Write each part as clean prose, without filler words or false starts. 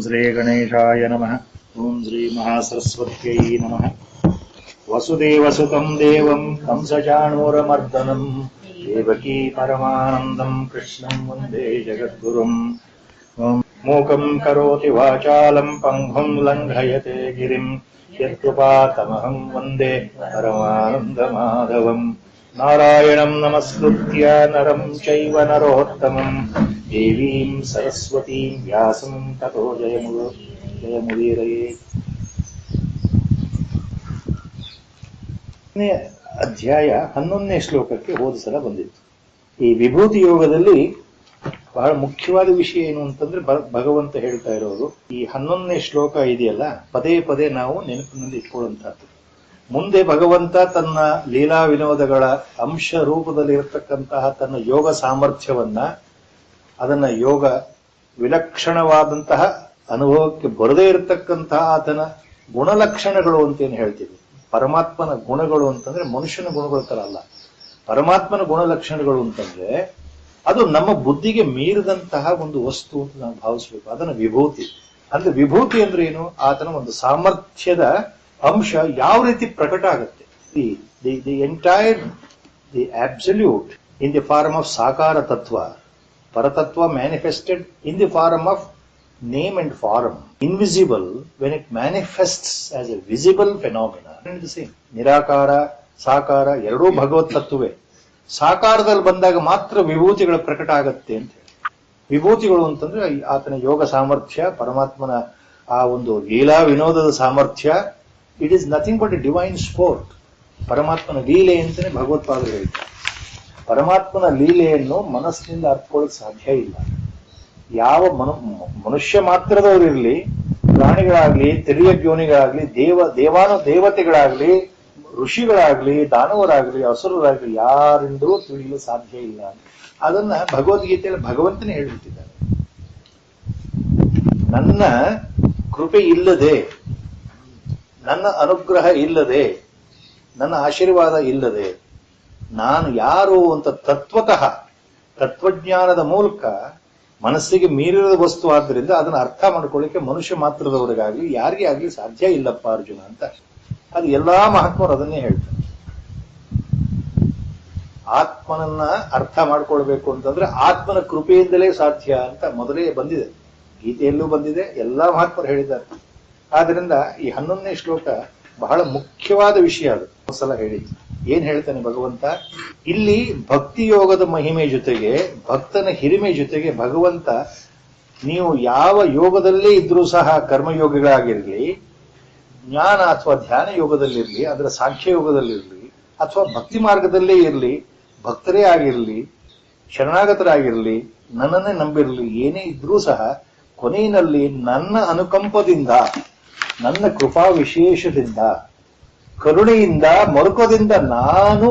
ಶ್ರೀ ಗಣೇಶಾಯ ನಮಃ. ಓಂ ಶ್ರೀ ಮಹಾಸರಸ್ವತ್ಯೈ ನಮಃ. ವಸುದೇವಸುತಂ ದೇವಂ ಕಂಸಚಾಣೂರಮರ್ದನಂ ದೇವಕೀ ಪರಮಾನಂದಂ ಕೃಷ್ಣಂ ವಂದೇ ಜಗದ್ಗುರುಂ. ಮೂಕಂ ಕರೋತಿ ವಾಚಾಲಂ ಪಂಗುಂ ಲಂಘಯತೆ ಗಿರಿಂ ಯತ್ಕೃಪಾತಮಹಂ ವಂದೇ ಪರಮಾನಂದಮಾಧವಂ. ನಾರಾಯಣಂ ನಮಸ್ಕೃತ್ಯ ನರಂ ಚೈವ ನರೋತ್ತಮಂ ದೇವೀಂ ಸರಸ್ವತೀಂ ವ್ಯಾಸಂ ತತೋ ಜಯಮುದೀರಯೇ. ಅಧ್ಯಾಯ 11ನೇ ಶ್ಲೋಕಕ್ಕೆ ಹೋದ ಸಲ ಬಂದಿತ್ತು. ಈ ವಿಭೂತಿ ಯೋಗದಲ್ಲಿ ಬಹಳ ಮುಖ್ಯವಾದ ವಿಷಯ ಏನು ಅಂತಂದ್ರೆ ಭಗವಂತ ಹೇಳ್ತಾ ಇರೋದು ಈ 11ನೇ ಶ್ಲೋಕ ಇದೆಯಲ್ಲ, ಪದೇ ಪದೇ ನಾವು ನೆನಪಿನಲ್ಲಿ ಇಟ್ಕೊಳ್ಳುವಂತಹದ್ದು. ಮುಂದೆ ಭಗವಂತ ತನ್ನ ಲೀಲಾ ವಿನೋದಗಳ ಅಂಶ ರೂಪದಲ್ಲಿರತಕ್ಕಂತಹ ತನ್ನ ಯೋಗ ಸಾಮರ್ಥ್ಯವನ್ನ, ಅದನ್ನ ಯೋಗ ವಿಲಕ್ಷಣವಾದಂತಹ ಅನುಭವಕ್ಕೆ ಬರದೇ ಇರತಕ್ಕಂತಹ ಆತನ ಗುಣಲಕ್ಷಣಗಳು ಅಂತೇನು ಹೇಳ್ತೀವಿ. ಪರಮಾತ್ಮನ ಗುಣಗಳು ಅಂತಂದ್ರೆ ಮನುಷ್ಯನ ಗುಣಗಳ ತರ ಅಲ್ಲ. ಪರಮಾತ್ಮನ ಗುಣಲಕ್ಷಣಗಳು ಅಂತಂದ್ರೆ ಅದು ನಮ್ಮ ಬುದ್ಧಿಗೆ ಮೀರಿದಂತಹ ಒಂದು ವಸ್ತು ಅಂತ ನಾವು ಭಾವಿಸ್ಬೇಕು. ಅದನ್ನ ವಿಭೂತಿ ಅಂದ್ರೆ, ವಿಭೂತಿ ಅಂದ್ರೆ ಏನು? ಆತನ ಒಂದು ಸಾಮರ್ಥ್ಯದ ಅಂಶ ಯಾವ ರೀತಿ ಪ್ರಕಟ ಆಗುತ್ತೆ. The entire the absolute in the form of ಸಾಕಾರ ತತ್ವ, ಪರತತ್ವ manifested in the form of name and form, invisible when it manifests as a visible phenomena. ನಿರಾಕಾರ ಸಾಕಾರ ಎರಡೂ ಭಗವತ್ ತತ್ವವೇ. ಸಾಕಾರದಲ್ಲಿ ಬಂದಾಗ ಮಾತ್ರ ವಿಭೂತಿಗಳ ಪ್ರಕಟ ಆಗತ್ತೆ ಅಂತ ಹೇಳಿ. ವಿಭೂತಿಗಳು ಅಂತಂದ್ರೆ ಆತನ ಯೋಗ ಸಾಮರ್ಥ್ಯ, ಪರಮಾತ್ಮನ ಆ ಒಂದು ಲೀಲಾ ವಿನೋದದ ಸಾಮರ್ಥ್ಯ. It is nothing but A divine sport. ಪರಮಾತ್ಮನ ಲೀಲೆ ಅಂತಾನೆ ಭಗವತ್ಪಾದರು ಹೇಳ್ತಾರೆ. ಪರಮಾತ್ಮನ ಲೀಲೆಯನ್ನು ಮನಸ್ಸಿನಿಂದ ಅರ್ಥಕೊಳ್ಳೋಕೆ ಸಾಧ್ಯ ಇಲ್ಲ. ಯಾವ ಮನುಷ್ಯ ಮಾತ್ರದವರಿರ್ಲಿ, ಪ್ರಾಣಿಗಳಾಗ್ಲಿ, ತಿರಿಯ ಯೋನಿಗಳಾಗ್ಲಿ, ದೇವತೆಗಳಾಗ್ಲಿ, ಋಷಿಗಳಾಗ್ಲಿ, ದಾನವರಾಗ್ಲಿ, ಅಸುರರಾಗ್ಲಿ, ಯಾರಿಂದಲೂ ತಿಳಿಯಲು ಸಾಧ್ಯ ಇಲ್ಲ. ಅದನ್ನ ಭಗವದ್ಗೀತೆಯಲ್ಲಿ ಭಗವಂತನೇ ಹೇಳ್ಬಿಟ್ಟಿದ್ದಾರೆ. ನನ್ನ ಕೃಪೆ ಇಲ್ಲದೆ, ನನ್ನ ಅನುಗ್ರಹ ಇಲ್ಲದೆ, ನನ್ನ ಆಶೀರ್ವಾದ ಇಲ್ಲದೆ ನಾನು ಯಾರು ಅಂತ ತತ್ವತಃ ತತ್ವಜ್ಞಾನದ ಮೂಲಕ ಮನಸ್ಸಿಗೆ ಮೀರಿದ ವಸ್ತು ಆದ್ದರಿಂದ ಅದನ್ನ ಅರ್ಥ ಮಾಡ್ಕೊಳ್ಳಿಕ್ಕೆ ಮನುಷ್ಯ ಮಾತ್ರದವರಿಗಾಗ್ಲಿ ಯಾರಿಗೇ ಆಗ್ಲಿ ಸಾಧ್ಯ ಇಲ್ಲಪ್ಪ ಅರ್ಜುನ ಅಂತ. ಅದು ಎಲ್ಲಾ ಮಹಾತ್ಮರು ಅದನ್ನೇ ಹೇಳ್ತಾರೆ. ಆತ್ಮನನ್ನ ಅರ್ಥ ಮಾಡ್ಕೊಳ್ಬೇಕು ಅಂತಂದ್ರೆ ಆತ್ಮನ ಕೃಪೆಯಿಂದಲೇ ಸಾಧ್ಯ ಅಂತ ಮೊದಲೇ ಬಂದಿದೆ, ಗೀತೆಯಲ್ಲೂ ಬಂದಿದೆ, ಎಲ್ಲಾ ಮಹಾತ್ಮರು ಹೇಳಿದ್ದಾರೆ. ಆದ್ರಿಂದ ಈ 11ನೇ ಶ್ಲೋಕ ಬಹಳ ಮುಖ್ಯವಾದ ವಿಷಯ. ಅದು ಸಲ ಹೇಳಿದ್ದು ಏನ್ ಹೇಳ್ತಾನೆ ಭಗವಂತ ಇಲ್ಲಿ? ಭಕ್ತಿ ಯೋಗದ ಮಹಿಮೆ ಜೊತೆಗೆ, ಭಕ್ತನ ಹಿರಿಮೆ ಜೊತೆಗೆ ಭಗವಂತ ನೀವು ಯಾವ ಯೋಗದಲ್ಲೇ ಇದ್ರೂ ಸಹ, ಕರ್ಮಯೋಗಿಗಳಾಗಿರ್ಲಿ, ಜ್ಞಾನ ಅಥವಾ ಧ್ಯಾನ ಯೋಗದಲ್ಲಿರ್ಲಿ, ಅದರ ಸಾಂಖ್ಯ ಯೋಗದಲ್ಲಿರ್ಲಿ, ಅಥವಾ ಭಕ್ತಿ ಮಾರ್ಗದಲ್ಲೇ ಇರಲಿ, ಭಕ್ತರೇ ಆಗಿರ್ಲಿ, ಶರಣಾಗತರಾಗಿರ್ಲಿ, ನನ್ನನ್ನೇ ನಂಬಿರ್ಲಿ, ಏನೇ ಇದ್ರೂ ಸಹ ಕೊನೆಯಲ್ಲಿ ನನ್ನ ಅನುಕಂಪದಿಂದ, ನನ್ನ ಕೃಪಾ ವಿಶೇಷದಿಂದ, ಕರುಣೆಯಿಂದ, ಮರುಕದಿಂದ ನಾನು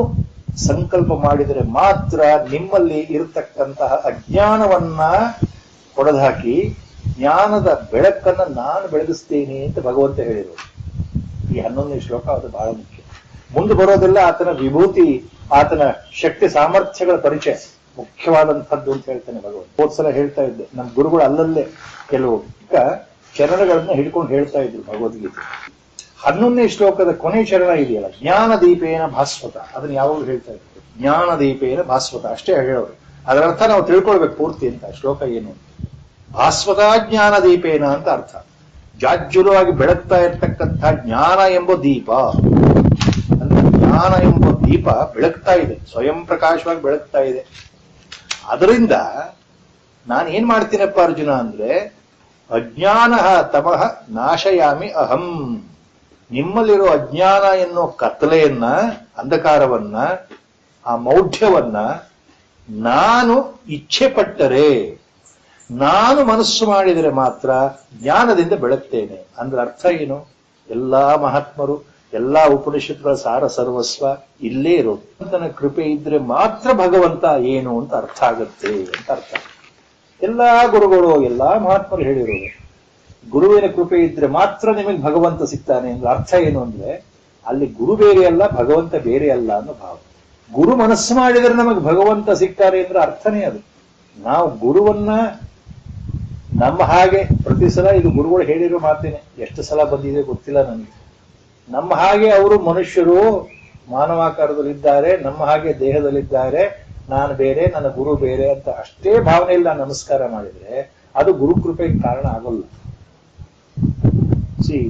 ಸಂಕಲ್ಪ ಮಾಡಿದರೆ ಮಾತ್ರ ನಿಮ್ಮಲ್ಲಿ ಇರತಕ್ಕಂತಹ ಅಜ್ಞಾನವನ್ನ ಹೊಡೆದುಹಾಕಿ ಜ್ಞಾನದ ಬೆಳಕನ್ನ ನಾನು ಬೆಳಗಿಸ್ತೇನೆ ಅಂತ ಭಗವಂತ ಹೇಳಿದರು. ಈ 11ನೇ ಶ್ಲೋಕ ಅದು ಬಹಳ ಮುಖ್ಯ. ಮುಂದೆ ಬರೋದೆಲ್ಲ ಆತನ ವಿಭೂತಿ, ಆತನ ಶಕ್ತಿ ಸಾಮರ್ಥ್ಯಗಳ ಪರಿಚಯ ಮುಖ್ಯವಾದಂಥದ್ದು ಅಂತ ಹೇಳ್ತಾನೆ ಭಗವಂತ. ಹೋದ್ಸಲ ಹೇಳ್ತಾ ಇದ್ದೆ, ನಮ್ಮ ಗುರುಗಳು ಅಲ್ಲಲ್ಲೇ ಕೆಲವು ಚರಣಗಳನ್ನ ಹಿಡ್ಕೊಂಡು ಹೇಳ್ತಾ ಇದ್ರು ಭಗವದ್ಗೀತೆ. 11ನೇ ಶ್ಲೋಕದ ಕೊನೆ ಚರಣ ಇದೆಯಲ್ಲ, ಜ್ಞಾನ ದೀಪೇನ ಭಾಸ್ವತ, ಅದನ್ನ ಯಾವಾಗಲೂ ಹೇಳ್ತಾ ಇದ್ರು. ಜ್ಞಾನ ದೀಪೇನ ಭಾಸ್ವತ ಅಷ್ಟೇ ಹೇಳೋರು. ಅದರ ಅರ್ಥ ನಾವು ತಿಳ್ಕೊಳ್ಬೇಕು ಪೂರ್ತಿ ಅಂತ. ಶ್ಲೋಕ ಏನು? ಭಾಸ್ವತ ಜ್ಞಾನ ದೀಪೇನ ಅಂತ ಅರ್ಥ. ಜಾಜ್ಜುಲವಾಗಿ ಬೆಳಗ್ತಾ ಇರ್ತಕ್ಕಂಥ ಜ್ಞಾನ ಎಂಬ ದೀಪ. ಅಂದ್ರೆ ಜ್ಞಾನ ಎಂಬ ದೀಪ ಬೆಳಗ್ತಾ ಇದೆ, ಸ್ವಯಂ ಪ್ರಕಾಶವಾಗಿ ಬೆಳಗ್ತಾ ಇದೆ. ಅದರಿಂದ ನಾನು ಏನ್ ಮಾಡ್ತೀನಪ್ಪ ಅರ್ಜುನ ಅಂದ್ರೆ, ಅಜ್ಞಾನ ತಮಃ ನಾಶಯಾಮಿ ಅಹಂ. ನಿಮ್ಮಲ್ಲಿರೋ ಅಜ್ಞಾನ ಎನ್ನುವ ಕತ್ತಲೆಯನ್ನ, ಅಂಧಕಾರವನ್ನ, ಆ ಮೌಢ್ಯವನ್ನ ನಾನು ಇಚ್ಛೆ ಪಟ್ಟರೆ, ನಾನು ಮನಸ್ಸು ಮಾಡಿದರೆ ಮಾತ್ರ ಜ್ಞಾನದಿಂದ ಬೆಳಗ್ತೇನೆ. ಅಂದ್ರೆ ಅರ್ಥ ಏನು? ಎಲ್ಲಾ ಮಹಾತ್ಮರು, ಎಲ್ಲಾ ಉಪನಿಷತ್ತುಗಳ ಸಾರ ಸರ್ವಸ್ವ ಇಲ್ಲೇ ಇರೋದು. ಭಗವಂತನ ಕೃಪೆ ಇದ್ರೆ ಮಾತ್ರ ಭಗವಂತ ಏನು ಅಂತ ಅರ್ಥ ಆಗತ್ತೆ ಅಂತ ಅರ್ಥ. ಎಲ್ಲಾ ಗುರುಗಳು, ಎಲ್ಲಾ ಮಹಾತ್ಮರು ಹೇಳಿರೋದು ಗುರುವಿನ ಕೃಪೆ ಇದ್ರೆ ಮಾತ್ರ ನಿಮಗೆ ಭಗವಂತ ಸಿಗ್ತಾನೆ ಅಂದ್ರೆ ಅರ್ಥ ಏನು ಅಂದ್ರೆ, ಅಲ್ಲಿ ಗುರು ಬೇರೆ ಅಲ್ಲ, ಭಗವಂತ ಬೇರೆ ಅಲ್ಲ ಅನ್ನೋ ಭಾವ. ಗುರು ಮನಸ್ಸು ಮಾಡಿದರೆ ನಮಗೆ ಭಗವಂತ ಸಿಗ್ತಾರೆ ಅಂದ್ರೆ ಅರ್ಥನೇ ಅದು. ನಾವು ಗುರುವನ್ನ ನಮ್ಮ ಹಾಗೆ ಪ್ರತಿ ಸಲ ಇದು ಗುರುಗಳು ಹೇಳಿರೋ ಮಾತೇನೆ, ಎಷ್ಟು ಸಲ ಬಂದಿದೆ ಗೊತ್ತಿಲ್ಲ ನನಗೆ. ನಮ್ಮ ಹಾಗೆ ಅವರು ಮನುಷ್ಯರು ಮಾನವಾಕಾರದಲ್ಲಿದ್ದಾರೆ, ನಮ್ಮ ಹಾಗೆ ದೇಹದಲ್ಲಿದ್ದಾರೆ, ನಾನು ಬೇರೆ ನನ್ನ ಗುರು ಬೇರೆ ಅಂತ ಅಷ್ಟೇ ಭಾವನೆಯಲ್ಲಿ ನಾನು ನಮಸ್ಕಾರ ಮಾಡಿದ್ರೆ ಅದು ಗುರುಕೃಪೆಗೆ ಕಾರಣ ಆಗೋಲ್ಲ. See,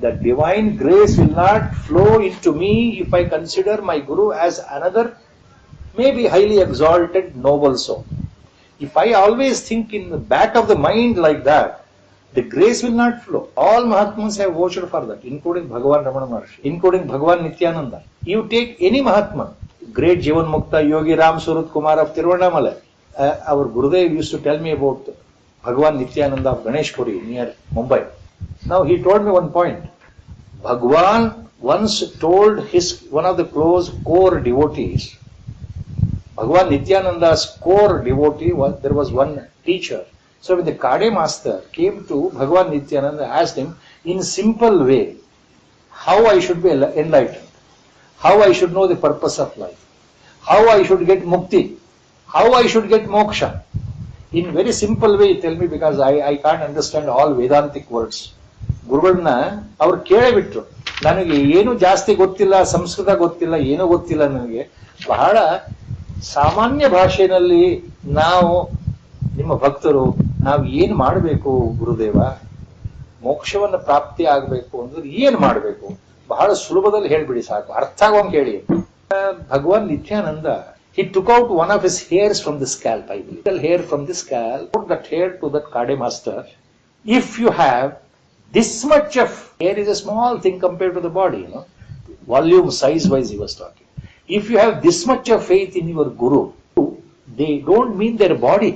the divine grace will not flow into me if I consider my guru as another maybe highly exalted noble soul. If I always think in the back of the mind like that, the grace will not flow. All Mahatmas have vouched for that, including Bhagavan Ramana Maharshi, including Bhagavan Nityananda. You take any Mahatma, great Jivan Mukta Yogi Ram Surat Kumar of Tiruvannamalai. Our Gurudev used to tell me about Bhagavan Nityananda of Ganeshpuri near Mumbai. Now he told me one point. Bhagavan once told one of the close core devotees, Bhagavan Nityananda's core devotee there was one teacher. So when the Kade master came to Bhagavan Nityananda, asked him in simple way how I should be enlightened, how I should know the purpose of life, how I should get mukti, how I should get moksha. In very simple way tell me, because I can't understand all Vedantic words. ಗುರುಗಳನ್ನ ಅವ್ರು ಕೇಳೇ ಬಿಟ್ರು, ನನಗೆ ಏನು ಜಾಸ್ತಿ ಗೊತ್ತಿಲ್ಲ, ಸಂಸ್ಕೃತ ಗೊತ್ತಿಲ್ಲ, ಏನೂ ಗೊತ್ತಿಲ್ಲ ನನಗೆ, ಬಹಳ ಸಾಮಾನ್ಯ ಭಾಷೆಯಲ್ಲಿ ನಾವು ನಿಮ್ಮ ಭಕ್ತರು ನಾವು ಏನ್ ಮಾಡಬೇಕು ಗುರುದೇವ, ಮೋಕ್ಷವನ್ನು ಪ್ರಾಪ್ತಿ ಆಗಬೇಕು ಅಂದ್ರೆ ಏನ್ ಮಾಡಬೇಕು, ಬಹಳ ಸುಲಭದಲ್ಲಿ ಹೇಳ್ಬಿಡಿ ಸಾಕು, ಅರ್ಥ ಆಗೋಂಗ್ ಹೇಳಿ. ಭಗವಾನ್ Nithyananda, he took out one of his hairs from the scalp, I believe, little hair from the scalp, put that hair to that Kade master. If you have this much of hair, is a small thing compared to the body, volume size wise he was talking. If you have this much of faith in your guru, they don't mean their body.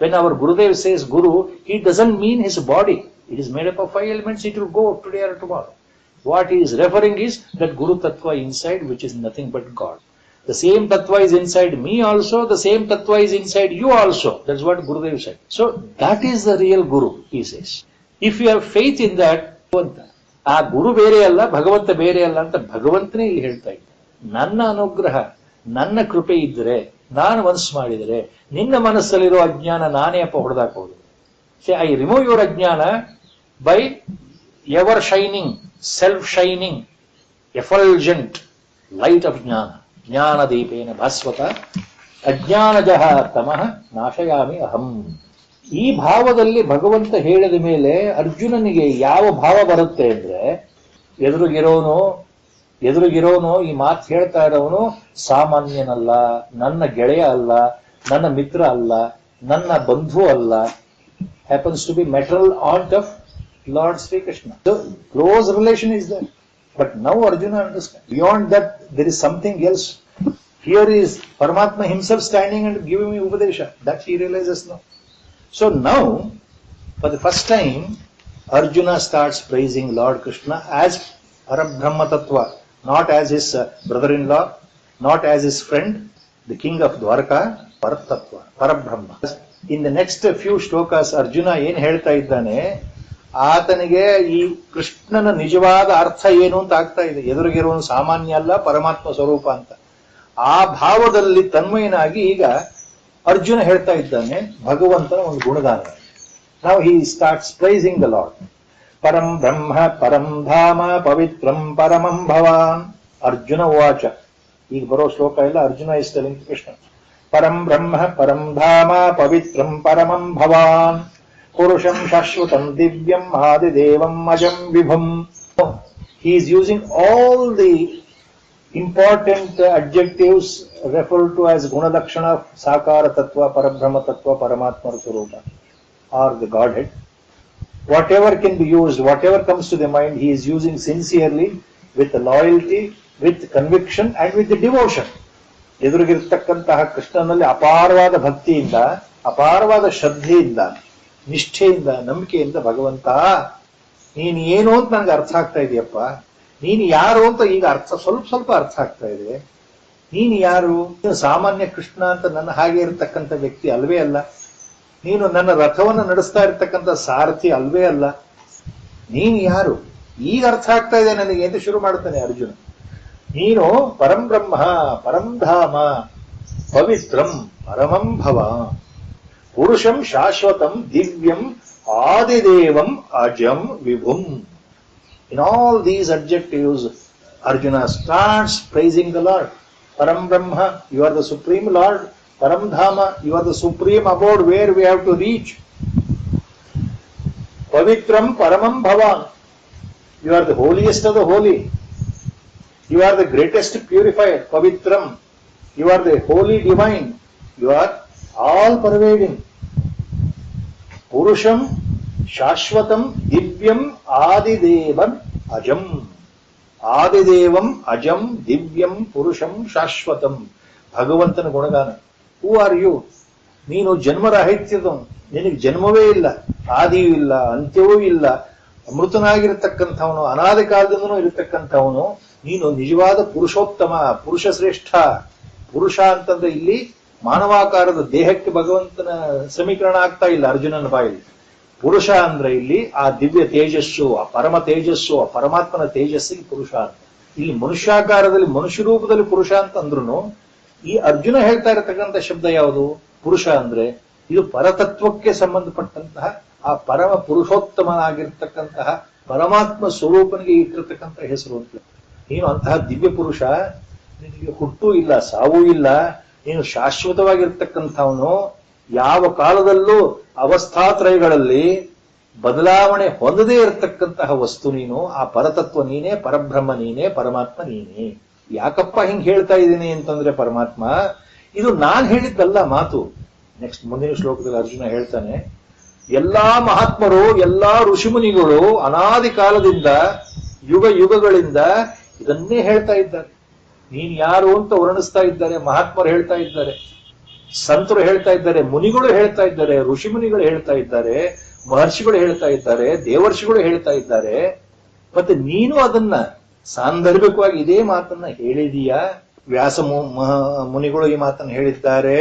When our Gurudev says guru, he doesn't mean his body. It is made up of 5 elements, it will go today or tomorrow. What he is referring is that Guru Tattva inside, which is nothing but God. The same Tattva is inside me also, the same Tattva is inside you also. That's what Gurudev said. So that is the real Guru, he says. If you have faith in that, ಆ ಗುರು ಬೇರೆ ಅಲ್ಲ, ಭಗವಂತ ಬೇರೆ ಅಲ್ಲ ಅಂತ ಭಗವಂತನೇ ಇಲ್ಲಿ ಹೇಳ್ತಾ ಇದ್ದ. ನನ್ನ ಅನುಗ್ರಹ, ನನ್ನ ಕೃಪೆ ಇದ್ರೆ, ನಾನು ಮನಸ್ಸು ಮಾಡಿದರೆ ನಿನ್ನ ಮನಸ್ಸಲ್ಲಿರೋ ಅಜ್ಞಾನ ನಾನೇ ಅಪ್ಪ ಹೊಡೆದಾಕೋದು. ಸೇ ಐ ರಿಮೂವ್ ಯುವರ್ ಅಜ್ಞಾನ by ever shining, self shining, effulgent light of ಜ್ಞಾನ. ಜ್ಞಾನ ದೀಪೇನ ಭಾಸ್ವತ ಅಜ್ಞಾನಜಃ ತಮಃ ನಾಶಯಾಮಿ ಅಹಂ. ಈ ಭಾವದಲ್ಲಿ ಭಗವಂತ ಹೇಳಿದ ಮೇಲೆ ಅರ್ಜುನನಿಗೆ ಯಾವ ಭಾವ ಬರುತ್ತೆ ಅಂದ್ರೆ, ಎದುರುಗಿರೋನು ಈ ಮಾತು ಹೇಳ್ತಾ ಇರೋನು ಸಾಮಾನ್ಯನಲ್ಲ, ನನ್ನ ಗೆಳೆಯ ಅಲ್ಲ, ನನ್ನ ಮಿತ್ರ ಅಲ್ಲ, ನನ್ನ ಬಂಧು ಅಲ್ಲ. happens to be material aunt of Lord Sri Krishna. So close relation is there. But now Arjuna understands. Beyond that, there is something else. Here is Paramatma himself standing and giving me Upadesha. That he realizes now. So now, for the first time, Arjuna starts praising Lord Krishna as Parabrahma Tattva, not as his brother-in-law, not as his friend, the king of Dwarka, Paratattva, Parabrahma. In the next few shlokas, Arjuna ಏನು ಹೇಳ್ತಾ ಇದ್ದಾನೆ, ಆತನಿಗೆ ಈ ಕೃಷ್ಣನ ನಿಜವಾದ ಅರ್ಥ ಏನು ಅಂತ ಆಗ್ತಾ ಇದೆ. ಎದುರಿಗಿರುವನು ಸಾಮಾನ್ಯ ಅಲ್ಲ, ಪರಮಾತ್ಮ ಸ್ವರೂಪ ಅಂತ. ಆ ಭಾವದಲ್ಲಿ ತನ್ಮಯನಾಗಿ ಈಗ ಅರ್ಜುನ ಹೇಳ್ತಾ ಇದ್ದಾನೆ ಭಗವಂತನ ಒಂದು ಗುಣಗಾನ. Now he starts praising the Lord. ಪರಂ ಬ್ರಹ್ಮ ಪರಂ ಧಾಮ ಪವಿತ್ರಂ ಪರಮಂ ಭವಾನ್. ಅರ್ಜುನ ಉವಾಚ. ಈಗ ಬರೋ ಶ್ಲೋಕ ಎಲ್ಲ Arjuna is telling to Krishna. ಪರಂ ಬ್ರಹ್ಮ ಪರಂ ಧಾಮ ಪವಿತ್ರಂ ಪರಮಂ ಭವಾನ್ ಪುರುಷಂ ಶಾಶ್ವತಂ ದಿವ್ಯಂ ಆದಿದೇವಂ Azam ವಿಭುಂ. He is using all the important adjectives referred to as Gunalakshana of Sakara Tattva, Parabrahma Tattva, Paramatma Swarupa, or the Godhead. Whatever can be used, whatever comes to the mind, he is using sincerely, with loyalty, with conviction, and with the devotion. ಎದುರಿಗಿರ್ತಕ್ಕಂತಹ ಕೃಷ್ಣನಲ್ಲಿ ಅಪಾರವಾದ ಭಕ್ತಿಯಿಂದ, ಅಪಾರವಾದ ಶ್ರದ್ಧೆಯಿಂದ, ನಿಷ್ಠೆಯಿಂದ, ನಂಬಿಕೆಯಿಂದ, ಭಗವಂತ ನೀನು ಏನು ಅಂತ ನನಗೆ ಅರ್ಥ ಆಗ್ತಾ ಇದೆಯಪ್ಪ, ನೀನು ಯಾರು ಅಂತ ಈಗ ಸ್ವಲ್ಪ ಅರ್ಥ ಆಗ್ತಾ ಇದೆ. ನೀನು ಯಾರು? ನೀನು ಸಾಮಾನ್ಯ ಕೃಷ್ಣ ಅಂತ ನನ್ನ ಹಾಗೆ ಇರತಕ್ಕಂಥ ವ್ಯಕ್ತಿ ಅಲ್ವೇ ಅಲ್ಲ. ನೀನು ನನ್ನ ರಥವನ್ನು ನಡೆಸ್ತಾ ಇರತಕ್ಕಂಥ ಸಾರಥಿ ಅಲ್ವೇ ಅಲ್ಲ. ನೀನು ಯಾರು? ಈಗ ಅರ್ಥ ಆಗ್ತಾ ಇದೆ ನನಗೆ ಅಂತ ಶುರು ಮಾಡ್ತಾನೆ ಅರ್ಜುನ. ನೀನು ಪರಂ ಬ್ರಹ್ಮ ಪರಂ ಧಾಮ ಪವಿತ್ರಂ ಪರಮಂ ಭವ. ಪುರುಷಂ ಶಾಶ್ವತಂ ದಿವ್ಯಂ ಆದಿದೇವಂ Azam ವಿಭುಂ. In all these adjectives, Arjuna starts praising the Lord. Param Brahma, you are the Supreme Lord. Param Dhama, you are the supreme abode where we have to reach. Pavitram Paramam Bhavan, you are the holiest of the holy. You are the greatest purifier. Pavitram, you are the holy divine. You are all pervading. Purusham Shashvatam Divyam Adidevam Ajam. Adidevam Ajam Divyam Purusham Shashvatam. ಭಗವಂತನ ಗುಣಗಾನ. Who are you? ನೀನು ಜನ್ಮರಾಹಿತ್ಯದ, ನಿನಗೆ ಜನ್ಮವೇ ಇಲ್ಲ, ಆದಿಯೂ ಇಲ್ಲ, ಅಂತ್ಯವೂ ಇಲ್ಲ, ಅಮೃತನಾಗಿರತಕ್ಕಂಥವನು, ಅನಾದಿ ಕಾಲದಿಂದನೂ ಇರತಕ್ಕಂಥವನು. ನೀನು ನಿಜವಾದ ಪುರುಷೋತ್ತಮ, ಪುರುಷ ಶ್ರೇಷ್ಠ. ಪುರುಷ ಅಂತಂದ್ರೆ ಇಲ್ಲಿ ಮಾನವಾಕಾರದ ದೇಹಕ್ಕೆ ಭಗವಂತನ ಸಮೀಕರಣ ಆಗ್ತಾ ಇಲ್ಲ ಅರ್ಜುನನ ಬಾಯಲ್ಲಿ. ಪುರುಷ ಅಂದ್ರೆ ಇಲ್ಲಿ ಆ ದಿವ್ಯ ತೇಜಸ್ಸು, ಆ ಪರಮ ತೇಜಸ್ಸು, ಆ ಪರಮಾತ್ಮನ ತೇಜಸ್ಸಿಗೆ ಪುರುಷ ಅಂತ. ಇಲ್ಲಿ ಮನುಷ್ಯಾಕಾರದಲ್ಲಿ ಮನುಷ್ಯ ರೂಪದಲ್ಲಿ ಪುರುಷ ಅಂತ ಅಂದ್ರೂ ಈ ಅರ್ಜುನ ಹೇಳ್ತಾ ಇರತಕ್ಕಂಥ ಶಬ್ದ ಯಾವುದು? ಪುರುಷ ಅಂದ್ರೆ ಇದು ಪರತತ್ವಕ್ಕೆ ಸಂಬಂಧಪಟ್ಟಂತಹ ಆ ಪರಮ ಪುರುಷೋತ್ತಮನಾಗಿರ್ತಕ್ಕಂತಹ ಪರಮಾತ್ಮ ಸ್ವರೂಪನಿಗೆ ಇಟ್ಟಿರ್ತಕ್ಕಂಥ ಹೆಸರು ಅಂತ. ನೀನು ಅಂತಹ ದಿವ್ಯ ಪುರುಷ, ನಿನಗೆ ಹುಟ್ಟು ಇಲ್ಲ, ಸಾವೂ ಇಲ್ಲ, ನೀನು ಶಾಶ್ವತವಾಗಿರ್ತಕ್ಕಂಥವನು. ಯಾವ ಕಾಲದಲ್ಲೂ ಅವಸ್ಥಾತ್ರಯಗಳಲ್ಲಿ ಬದಲಾವಣೆ ಹೊಂದದೇ ಇರತಕ್ಕಂತಹ ವಸ್ತು ನೀನು. ಆ ಪರತತ್ವ ನೀನೇ, ಪರಬ್ರಹ್ಮ ನೀನೇ, ಪರಮಾತ್ಮ ನೀನೇ. ಯಾಕಪ್ಪ ಹಿಂಗ್ ಹೇಳ್ತಾ ಇದ್ದೀನಿ ಅಂತಂದ್ರೆ ಪರಮಾತ್ಮ ಇದು ನಾನ್ ಹೇಳಿದ್ದಲ್ಲ ಮಾತು. ನೆಕ್ಸ್ಟ್ ಮುಂದಿನ ಶ್ಲೋಕದಲ್ಲಿ ಅರ್ಜುನ ಹೇಳ್ತಾನೆ, ಎಲ್ಲಾ ಮಹಾತ್ಮರು, ಎಲ್ಲಾ ಋಷಿಮುನಿಗಳು ಅನಾದಿ ಕಾಲದಿಂದ ಯುಗ ಯುಗಗಳಿಂದ ಇದನ್ನೇ ಹೇಳ್ತಾ ಇದ್ದಾರೆ. ನೀನ್ ಯಾರು ಅಂತ ವರ್ಣಿಸ್ತಾ ಇದ್ದಾರೆ. ಮಹಾತ್ಮರು ಹೇಳ್ತಾ ಇದ್ದಾರೆ, ಸಂತರು ಹೇಳ್ತಾ ಇದ್ದಾರೆ, ಮುನಿಗಳು ಹೇಳ್ತಾ ಇದ್ದಾರೆ, ಋಷಿಮುನಿಗಳು ಹೇಳ್ತಾ ಇದ್ದಾರೆ, ಮಹರ್ಷಿಗಳು ಹೇಳ್ತಾ ಇದ್ದಾರೆ, ದೇವರ್ಷಿಗಳು ಹೇಳ್ತಾ ಇದ್ದಾರೆ. ಮತ್ತೆ ನೀನು ಅದನ್ನ ಸಾಂದರ್ಭಿಕವಾಗಿ ಇದೇ ಮಾತನ್ನ ಹೇಳಿದೀಯಾ. ವ್ಯಾಸ ಮುನಿಗಳು ಈ ಮಾತನ್ನು ಹೇಳಿದ್ದಾರೆ.